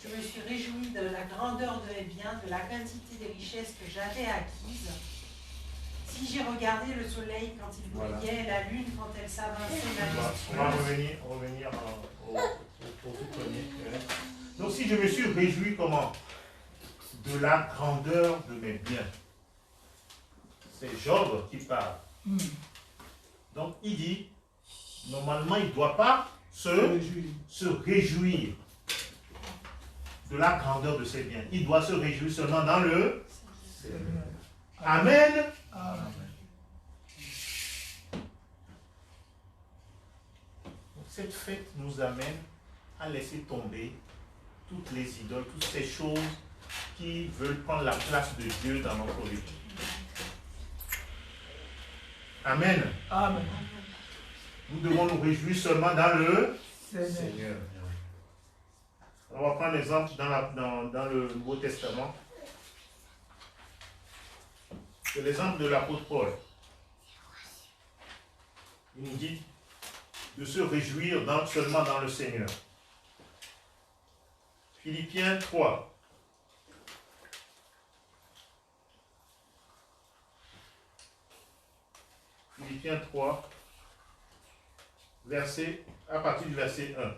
Je me suis réjouie de la grandeur de mes biens, de la quantité des richesses que j'avais acquises. Si j'ai regardé le soleil quand il brillait, la lune quand elle s'avançait On va revenir au tout premier. Donc si je me suis réjoui comment? De la grandeur de mes biens. C'est Job qui parle. Donc il dit, normalement il ne doit pas se réjouir de la grandeur de ses biens. Il doit se réjouir seulement dans le Seigneur. Amen. Amen. Cette fête nous amène à laisser tomber toutes les idoles, toutes ces choses qui veulent prendre la place de Dieu dans notre vie. Amen. Amen. Nous devons nous réjouir seulement dans le Seigneur. Seigneur. On va prendre l'exemple dans le Nouveau Testament. C'est l'exemple de l'apôtre Paul. Il nous dit de se réjouir seulement dans le Seigneur. Philippiens 3. Philippiens 3, à partir du verset 1.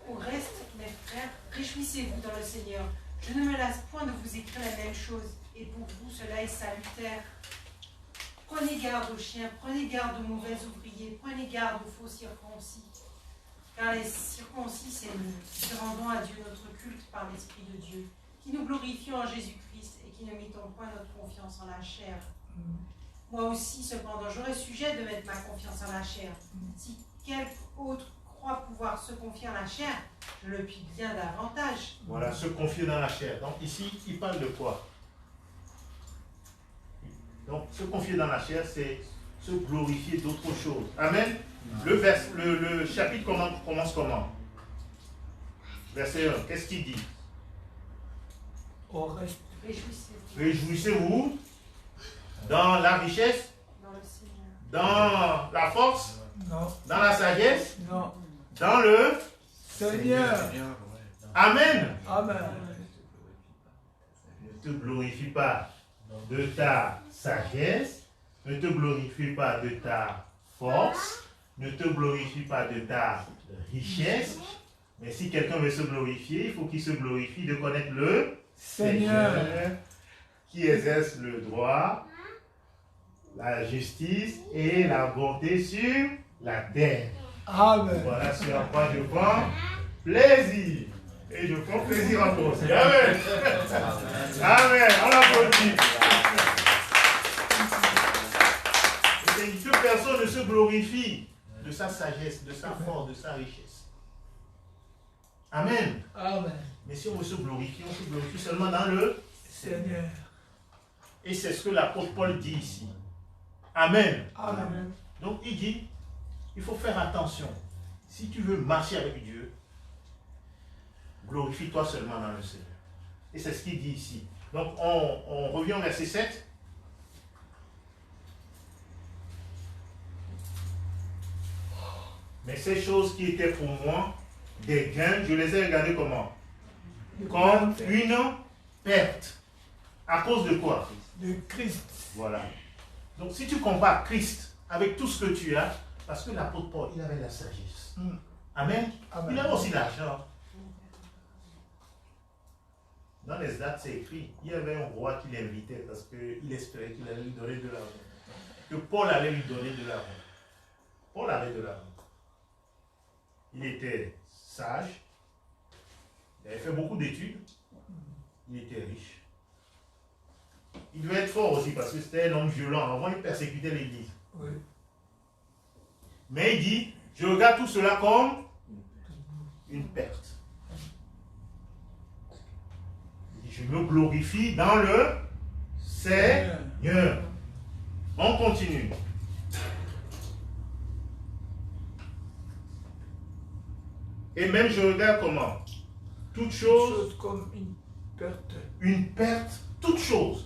Au reste, mes frères, réjouissez-vous dans le Seigneur. Je ne me lasse point de vous écrire la même chose, et pour vous cela est salutaire. Prenez garde aux chiens, prenez garde aux mauvais ouvriers, prenez garde aux faux circoncis. Car les circoncis, c'est nous, qui rendons à Dieu notre culte par l'Esprit de Dieu, qui nous glorifions en Jésus-Christ et qui ne mettons point notre confiance en la chair. Moi aussi, cependant, j'aurais sujet de mettre ma confiance en la chair. Si quelque autre croit pouvoir se confier en la chair, je le puis bien davantage. Voilà, se confier dans la chair. Donc ici, il parle de quoi? Donc, se confier dans la chair, c'est se glorifier d'autre chose. Amen. Le chapitre commence comment? Verset 1. Qu'est-ce qu'il dit? Au reste. Réjouissez-vous Réjouissez-vous dans la richesse, dans le Seigneur. dans la force, Non. dans la sagesse, Non. dans le... Seigneur. Amen. Amen. Ne te glorifie pas de ta sagesse, ne te glorifie pas de ta force, ne te glorifie pas de ta richesse, mais si quelqu'un veut se glorifier, il faut qu'il se glorifie de connaître le Seigneur. qui exerce le droit, la justice et la bonté sur la terre. Amen. Voilà sur quoi je prends plaisir. Et je prends plaisir en toi aussi. Amen. Amen. On l'applaudit. Et que personne ne se glorifie de sa sagesse, de sa force, de sa richesse. Amen. Amen. Mais si on veut se glorifier, on se glorifie seulement dans le Seigneur. Et c'est ce que l'apôtre Paul dit ici. Amen. Amen. Donc il dit, il faut faire attention. Si tu veux marcher avec Dieu, glorifie-toi seulement dans le Seigneur. Et c'est ce qu'il dit ici. Donc on revient au verset 7. Mais ces choses qui étaient pour moi des gains, je les ai regardées comment? Comme une perte. À cause de quoi? De Christ. Voilà. Donc si tu compares Christ avec tout ce que tu as, parce que l'apôtre Paul, il avait la sagesse. Amen. Amen. Il avait aussi l'argent. Dans les dates, c'est écrit, il y avait un roi qui l'invitait parce qu'il espérait qu'il allait lui donner de l'argent. Que Paul allait lui donner de l'argent. Paul avait de l'argent. Il était sage. Il avait fait beaucoup d'études. Il était riche. Il devait être fort aussi parce que c'était un homme violent. Avant, il persécutait l'église. Oui. Mais il dit, je regarde tout cela comme une perte. Il dit, je me glorifie dans le Seigneur. On continue. Et même je regarde comment? Toute chose, Comme une perte. une perte, toute chose,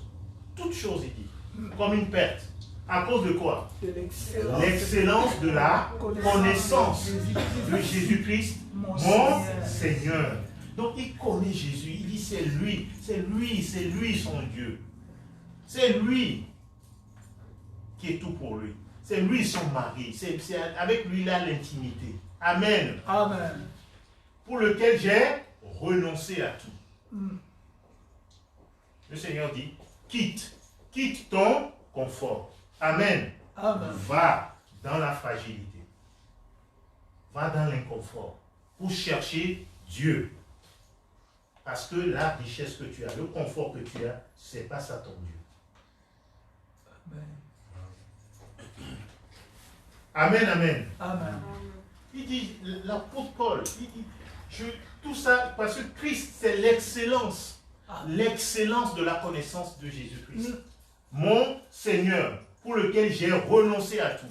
il dit, comme une perte. À cause de quoi? De l'excellence. L'excellence de la connaissance de Jésus-Christ, mon Seigneur. Donc il connaît Jésus, il dit c'est lui son Dieu. C'est lui qui est tout pour lui. C'est lui son mari. C'est avec lui il a l'intimité. Amen. Amen. Pour lequel j'ai renoncé à tout. Le Seigneur dit, quitte ton confort. Amen. Amen. Va dans la fragilité. Va dans l'inconfort pour chercher Dieu. Parce que la richesse que tu as, le confort que tu as, c'est pas ça ton Dieu. Amen, amen. Amen. Il dit, l'apôtre Paul, il dit, tout ça, parce que Christ, c'est l'excellence. l'excellence de la connaissance de Jésus-Christ. Mon Seigneur, pour lequel j'ai renoncé à tout.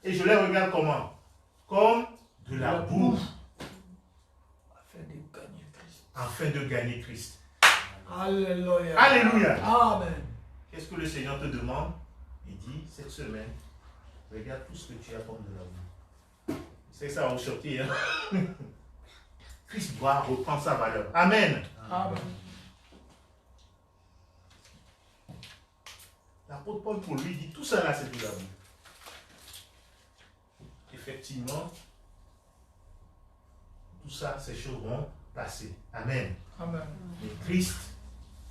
Et je les regarde comment? Comme de la boue. Afin de gagner Christ. Alléluia. Alléluia. Amen. Qu'est-ce que le Seigneur te demande? Il dit, cette semaine, regarde tout ce que tu as comme de la boue. C'est ça, on sortir. Hein? Christ doit reprendre sa valeur. Amen. Amen. L'apôtre Paul pour lui dit, tout ça là, c'est de la boue. Effectivement, tout ça, ces choses vont passer. Amen. Amen. Mais Christ,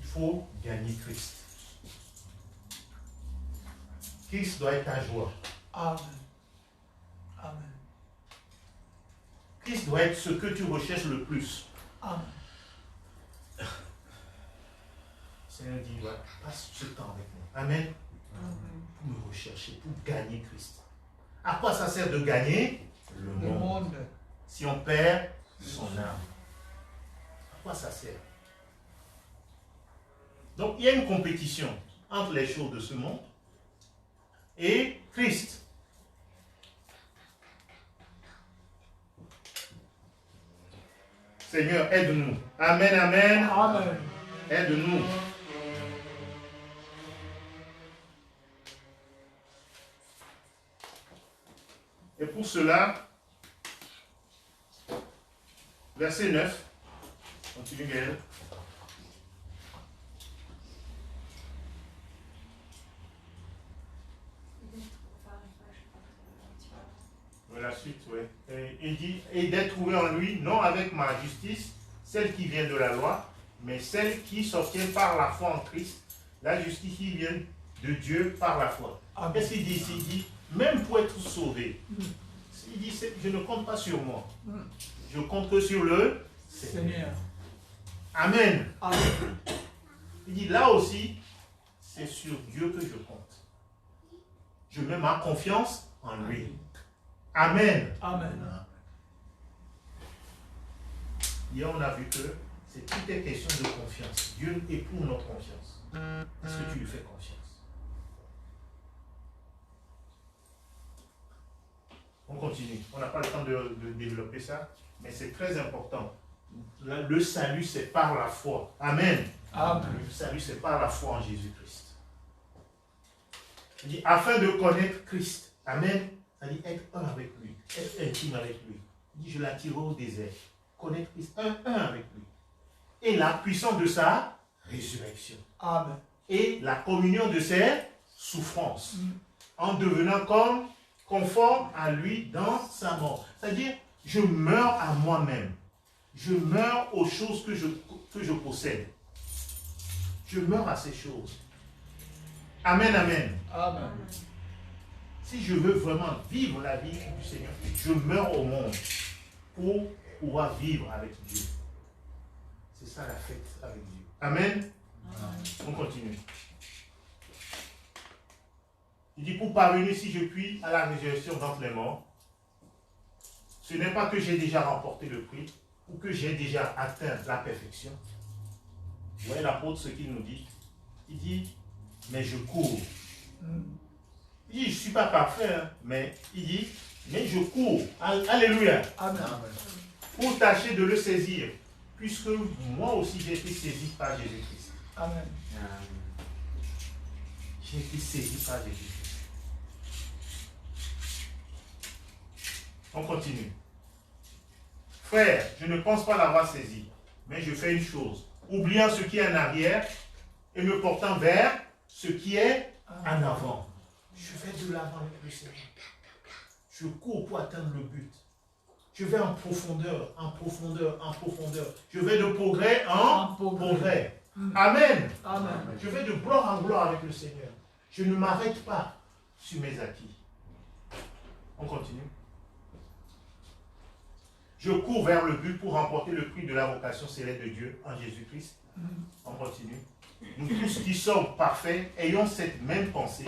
il faut gagner Christ. Christ doit être ta joie. Amen. Amen. Christ doit être ce que tu recherches le plus. Amen. Le Seigneur dit, ouais, passe ce temps avec moi. Amen. Pour me rechercher, pour gagner Christ. À quoi ça sert de gagner? Le monde. Si on perd son âme. À quoi ça sert? Donc il y a une compétition entre les choses de ce monde et Christ. Seigneur, aide-nous. Amen, amen. Amen. Aide-nous. Et pour cela, verset 9, continue Gaël. La suite, oui. Il dit, et d'être trouvé en lui, non avec ma justice, celle qui vient de la loi, mais celle qui s'obtient par la foi en Christ, la justice qui vient de Dieu par la foi. Qu'est-ce qu'il dit ici? Il dit, même pour être sauvé, il dit, je ne compte pas sur moi, je compte que sur le Seigneur. Amen. Amen. Il dit, là aussi, c'est sur Dieu que je compte. Je mets ma confiance en lui. Amen. Amen. Hier, on a vu que c'est tout est question de confiance. Dieu éprouve notre confiance. Est-ce que tu lui fais confiance? On continue. On n'a pas le temps de développer ça, mais c'est très important. Le salut, c'est par la foi. Amen. Amen. Le salut, c'est par la foi en Jésus-Christ. Il dit, afin de connaître Christ. Amen. Ça dit être un avec lui, être intime avec lui. Il dit, je l'attirerai au désert. Connaître Christ, un avec lui. Et la puissance de sa résurrection. Amen. Et la communion de ses souffrances. En devenant conforme à lui dans sa mort. C'est-à-dire, je meurs à moi-même. Je meurs aux choses que je possède. Je meurs à ces choses. Amen, amen. Amen. Si je veux vraiment vivre la vie du Seigneur, je meurs au monde pour pouvoir vivre avec Dieu. C'est ça la fête avec Dieu. Amen. Amen. On continue. Il dit, pour parvenir, si je puis, à la résurrection d'entre les morts, ce n'est pas que j'ai déjà remporté le prix ou que j'ai déjà atteint la perfection. Vous voyez l'apôtre, ce qu'il nous dit? Il dit, mais je cours. Il dit, je ne suis pas parfait, hein, mais il dit, mais je cours. Alléluia. Amen. Pour tâcher de le saisir, puisque moi aussi j'ai été saisi par Jésus-Christ. Amen. J'ai été saisi par Jésus-Christ. On continue. Frère, je ne pense pas l'avoir saisi, mais je fais une chose, oubliant ce qui est en arrière et me portant vers ce qui est en avant. Je vais de l'avant avec le Seigneur. Je cours pour atteindre le but. Je vais en profondeur, en profondeur, en profondeur. Je vais de progrès en progrès. Amen. Amen. Je vais de gloire en gloire avec le Seigneur. Je ne m'arrête pas sur mes acquis. On continue. Je cours vers le but pour remporter le prix de la vocation céleste de Dieu en Jésus-Christ. On continue. Nous tous qui sommes parfaits, ayons cette même pensée.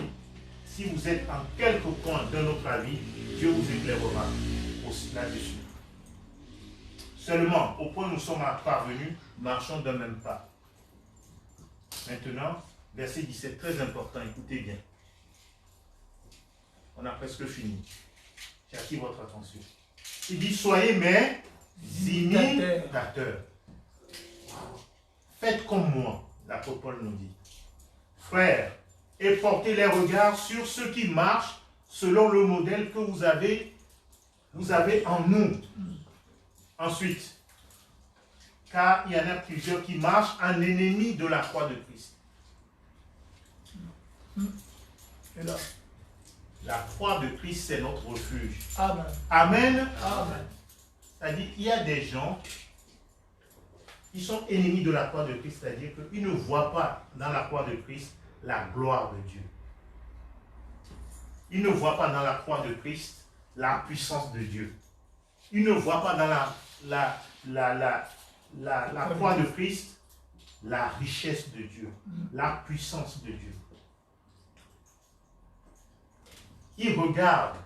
Si vous êtes en quelque point de notre avis, Dieu vous éclairera aussi là-dessus. Seulement, au point où nous sommes parvenus, marchons d'un même pas. Maintenant, verset 17, très important, écoutez bien. On a presque fini. J'attire votre attention. Il dit, soyez mes imitateurs. Faites comme moi, l'apôtre Paul nous dit. Frères, et portez les regards sur ceux qui marchent selon le modèle que vous avez en nous. Ensuite, car il y en a plusieurs qui marchent en ennemi de la croix de Christ. Et là. La croix de Christ, c'est notre refuge. Amen. Amen. Amen. C'est-à-dire, il y a des gens qui sont ennemis de la croix de Christ, c'est-à-dire qu'ils ne voient pas dans la croix de Christ la gloire de Dieu. Ils ne voient pas dans la croix de Christ la puissance de Dieu. Ils ne voient pas dans la croix de Christ la richesse de Dieu, la puissance de Dieu. Ils regardent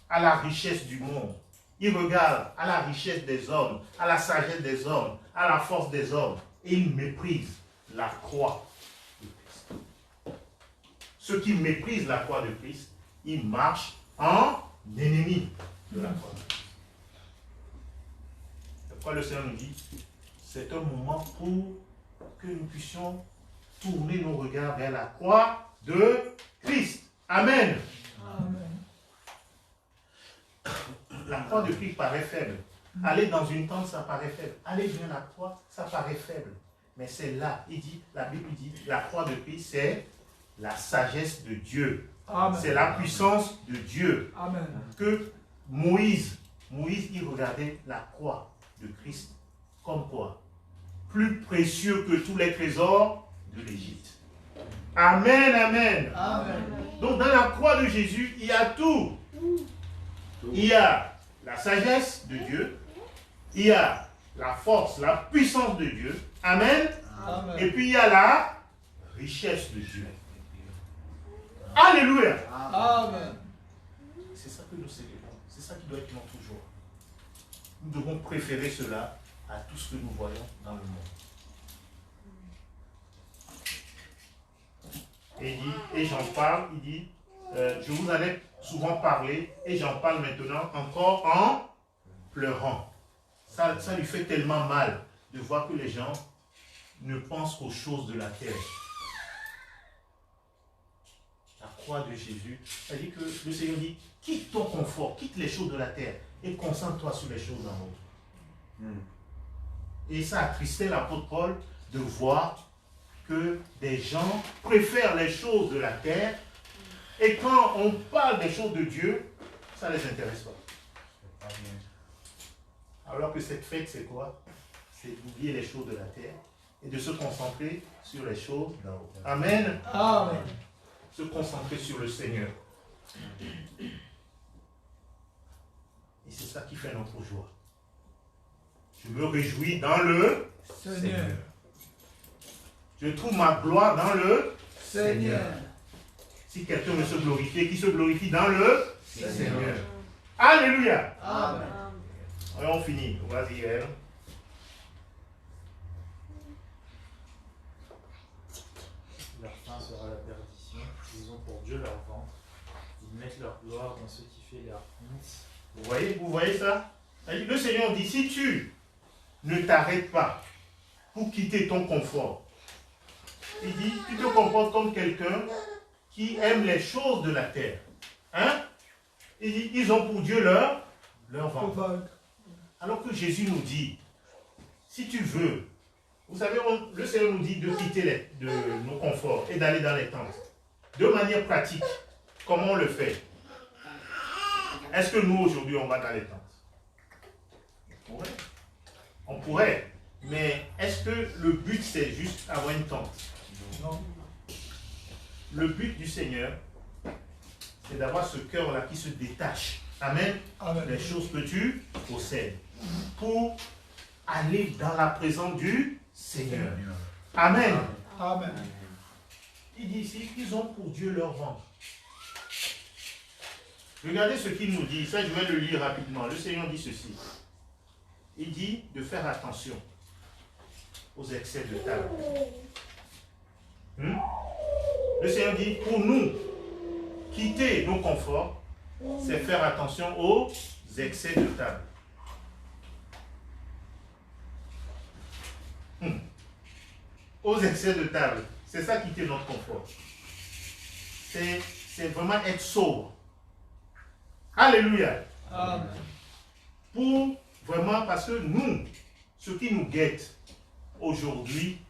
à la richesse du monde. Ils regardent à la richesse des hommes, à la sagesse des hommes, à la force des hommes. Et ils méprisent la croix de Christ. Ceux qui méprisent la croix de Christ, ils marchent en ennemi de la croix de Christ. C'est pourquoi le Seigneur nous dit, c'est un moment pour que nous puissions tourner nos regards vers la croix de Christ. Amen. Amen. La croix de Christ paraît faible. Aller dans une tente, ça paraît faible. Aller vers la croix, ça paraît faible. Mais c'est là, la Bible dit, la croix de Christ, c'est la sagesse de Dieu. C'est la puissance de Dieu. Amen. Que Moïse, il regardait la croix de Christ comme quoi? Plus précieux que tous les trésors de l'Égypte. Amen, amen. Amen. Donc dans la croix de Jésus, il y a tout. Il y a la sagesse de Dieu, il y a la force, la puissance de Dieu. Amen. Amen. Et puis il y a la richesse de Dieu. Alléluia. Amen. C'est ça que nous célébrons. C'est ça qui doit être notre joie. Nous devons préférer cela à tout ce que nous voyons dans le monde. Et il dit, et j'en parle, il dit, je vous en ai souvent parlé, et j'en parle maintenant encore en pleurant. Ça lui fait tellement mal de voir que les gens ne pensent qu'aux choses de la terre. La croix de Jésus, c'est-à-dire que le Seigneur dit, quitte ton confort, quitte les choses de la terre, et concentre-toi sur les choses d'en haut. Et ça attristait l'apôtre Paul de voir que des gens préfèrent les choses de la terre, et quand on parle des choses de Dieu, ça ne les intéresse pas. Alors que cette fête, c'est quoi? C'est d'oublier les choses de la terre et de se concentrer sur les choses d'en haut. Amen. Amen. Se concentrer sur le Seigneur. Et c'est ça qui fait notre joie. Je me réjouis dans le Seigneur. Je trouve ma gloire dans le Seigneur. Si quelqu'un veut se glorifier, qui se glorifie dans le Seigneur. Seigneur. Alléluia. Amen. Alors on finit. Vas-y, elle. Leur fin sera la perdition. Ils ont pour Dieu leur ventre. Ils mettent leur gloire dans ce qui fait leur honte. Vous voyez ça? Le Seigneur dit, si tu ne t'arrêtes pas pour quitter ton confort, il dit, tu te comportes comme quelqu'un qui aime les choses de la terre. Hein? Il dit, ils ont pour Dieu leur ventre. Alors que Jésus nous dit, si tu veux, vous savez, le Seigneur nous dit de quitter nos conforts et d'aller dans les tentes. De manière pratique, comment on le fait? Est-ce que nous, aujourd'hui, on va dans les tentes? On pourrait. Mais est-ce que le but, c'est juste avoir une tente? Non. Le but du Seigneur, c'est d'avoir ce cœur-là qui se détache. Amen. Amen. Les choses que tu possèdes. Pour aller dans la présence du Seigneur. Amen. Amen. Il dit ici qu'ils ont pour Dieu leur ventre. Regardez ce qu'il nous dit. Ça, je vais le lire rapidement. Le Seigneur dit ceci. Il dit de faire attention aux excès de table. Le Seigneur dit, pour nous, quitter nos conforts, c'est faire attention aux excès de table. Aux excès de table. C'est ça quitter notre confort. C'est vraiment être sobre. Alléluia. Amen. Pour vraiment, parce que nous, ce qui nous guette aujourd'hui,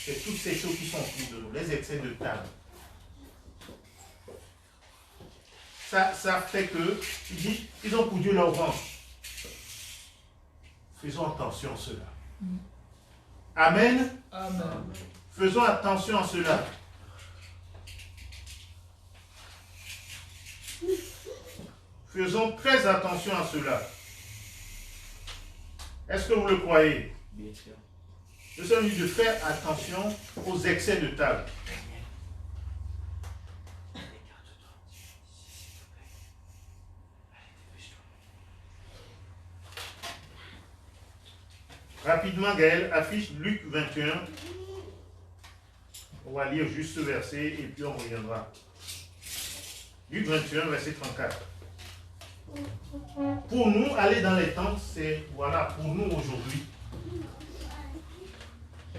c'est toutes ces choses qui sont autour de nous, les excès de table. Ça fait que, il dit, ils ont pour Dieu leur ventre. Faisons attention à cela. Amen. Amen. Faisons attention à cela. Faisons très attention à cela. Est-ce que vous le croyez? Bien sûr. Le Seigneur dit de faire attention aux excès de table. Rapidement, Gaël, affiche Luc 21. On va lire juste ce verset et puis on reviendra. Luc 21, verset 34. Pour nous, aller dans les tentes, c'est, voilà, pour nous aujourd'hui.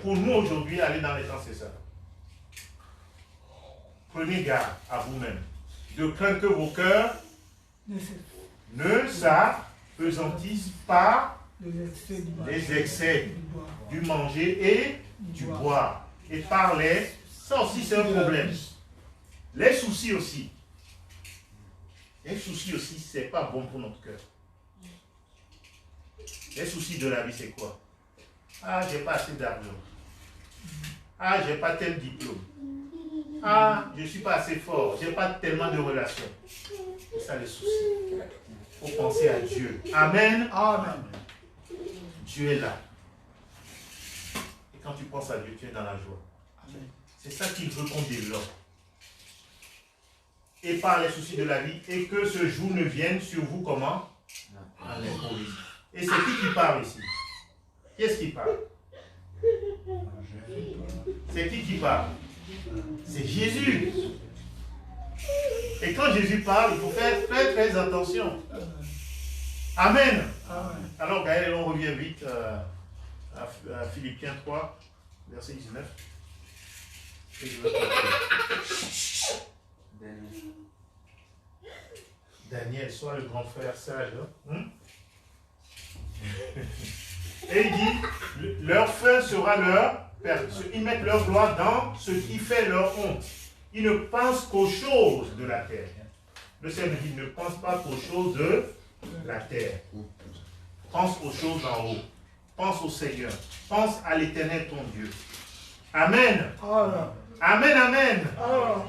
Pour nous aujourd'hui, aller dans les tentes, c'est ça. Prenez garde à vous-même, de craindre que vos cœurs ne s'appesantissent pas les excès du manger et du boire. Et par les, ça aussi c'est un problème. Les soucis aussi. Les soucis aussi, c'est pas bon pour notre cœur. Les soucis de la vie, c'est quoi? Ah, j'ai pas assez d'argent. Ah, j'ai pas tel diplôme. Ah, je suis pas assez fort. J'ai pas tellement de relations. C'est ça les soucis. Il faut penser à Dieu. Amen. Amen. Dieu est là. Et quand tu penses à Dieu, tu es dans la joie. C'est ça qu'il veut qu'on développe. Et par les soucis de la vie, et que ce jour ne vienne sur vous comment? À l'improviste. Et c'est qui parle ici? Qui est-ce qui parle? C'est qui parle? C'est Jésus. Et quand Jésus parle, il faut faire très très attention. Amen. Amen. Alors Gaël, on revient vite à Philippiens 3, verset 19. Et je veux Daniel, sois le grand frère sage. Hein? Et il dit, leur fin sera leur perte. Ils mettent leur gloire dans ce qui fait leur honte. Ils ne pensent qu'aux choses de la terre. Le Seigneur dit, ne pense pas qu'aux choses de la terre. Pense aux choses d'en haut. Pense au Seigneur. Pense à l'Éternel ton Dieu. Amen. Amen. Amen, amen. Amen.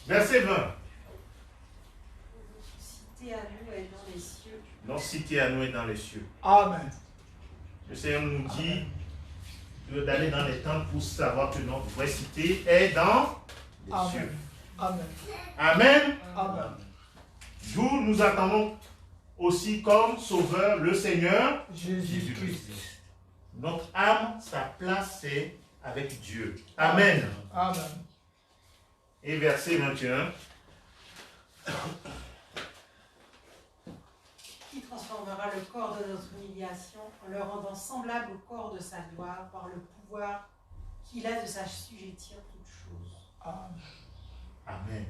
Verset 20. Cité à nous est dans les cieux. Notre cité à nous est dans les cieux. Amen. Le Seigneur nous dit d'aller dans les tentes pour savoir que notre vraie cité est dans les cieux. Amen. Amen. Amen. D'où nous attendons aussi comme sauveur le Seigneur Jésus-Christ. Notre âme, sa place, c'est avec Dieu. Amen. Amen. Et verset 21. Qui transformera le corps de notre humiliation en le rendant semblable au corps de sa gloire par le pouvoir qu'il a de s'assujettir toutes choses. Amen. Amen.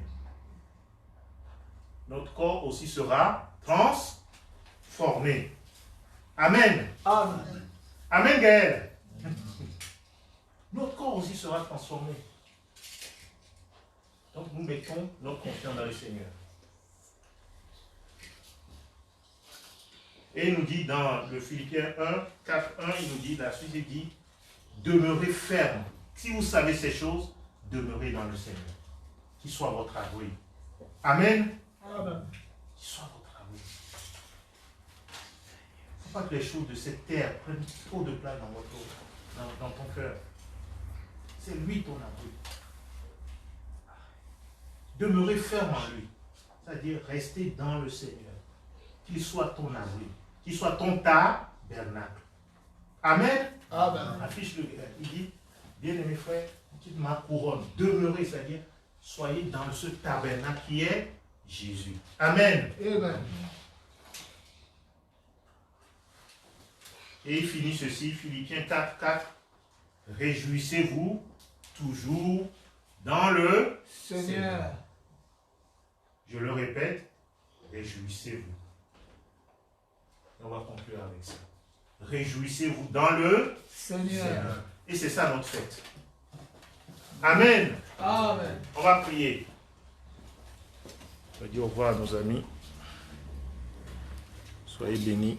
Notre corps aussi sera transformé. Amen. Amen. Amen, Gaël. Notre corps aussi sera transformé. Donc nous mettons notre confiance dans le Seigneur. Et il nous dit dans le Philippiens 1, 4, 1, il nous dit, la suite, il dit, demeurez ferme. Si vous savez ces choses, demeurez dans le Seigneur. Qu'il soit votre abri. Amen. Amen. Qu'il soit votre abri. Il ne faut pas que les choses de cette terre prennent trop de place dans ton cœur. C'est lui ton abri. Demeurez ferme en lui. C'est-à-dire rester dans le Seigneur. Qu'il soit ton abri. Qu'il soit ton tabernacle. Amen. Amen. Affiche le. Il dit, Bien-aimés frères, quitte ma couronne, demeurez, c'est-à-dire, soyez dans ce tabernacle qui est Jésus. Amen. Amen. Et il finit ceci, Philippiens 4, 4. Réjouissez-vous toujours dans le Seigneur. Je le répète, réjouissez-vous. On va conclure avec ça. Réjouissez-vous dans le Seigneur. Et c'est ça notre fête. Amen. Amen. On va prier. On va dire au revoir à nos amis. Soyez bénis.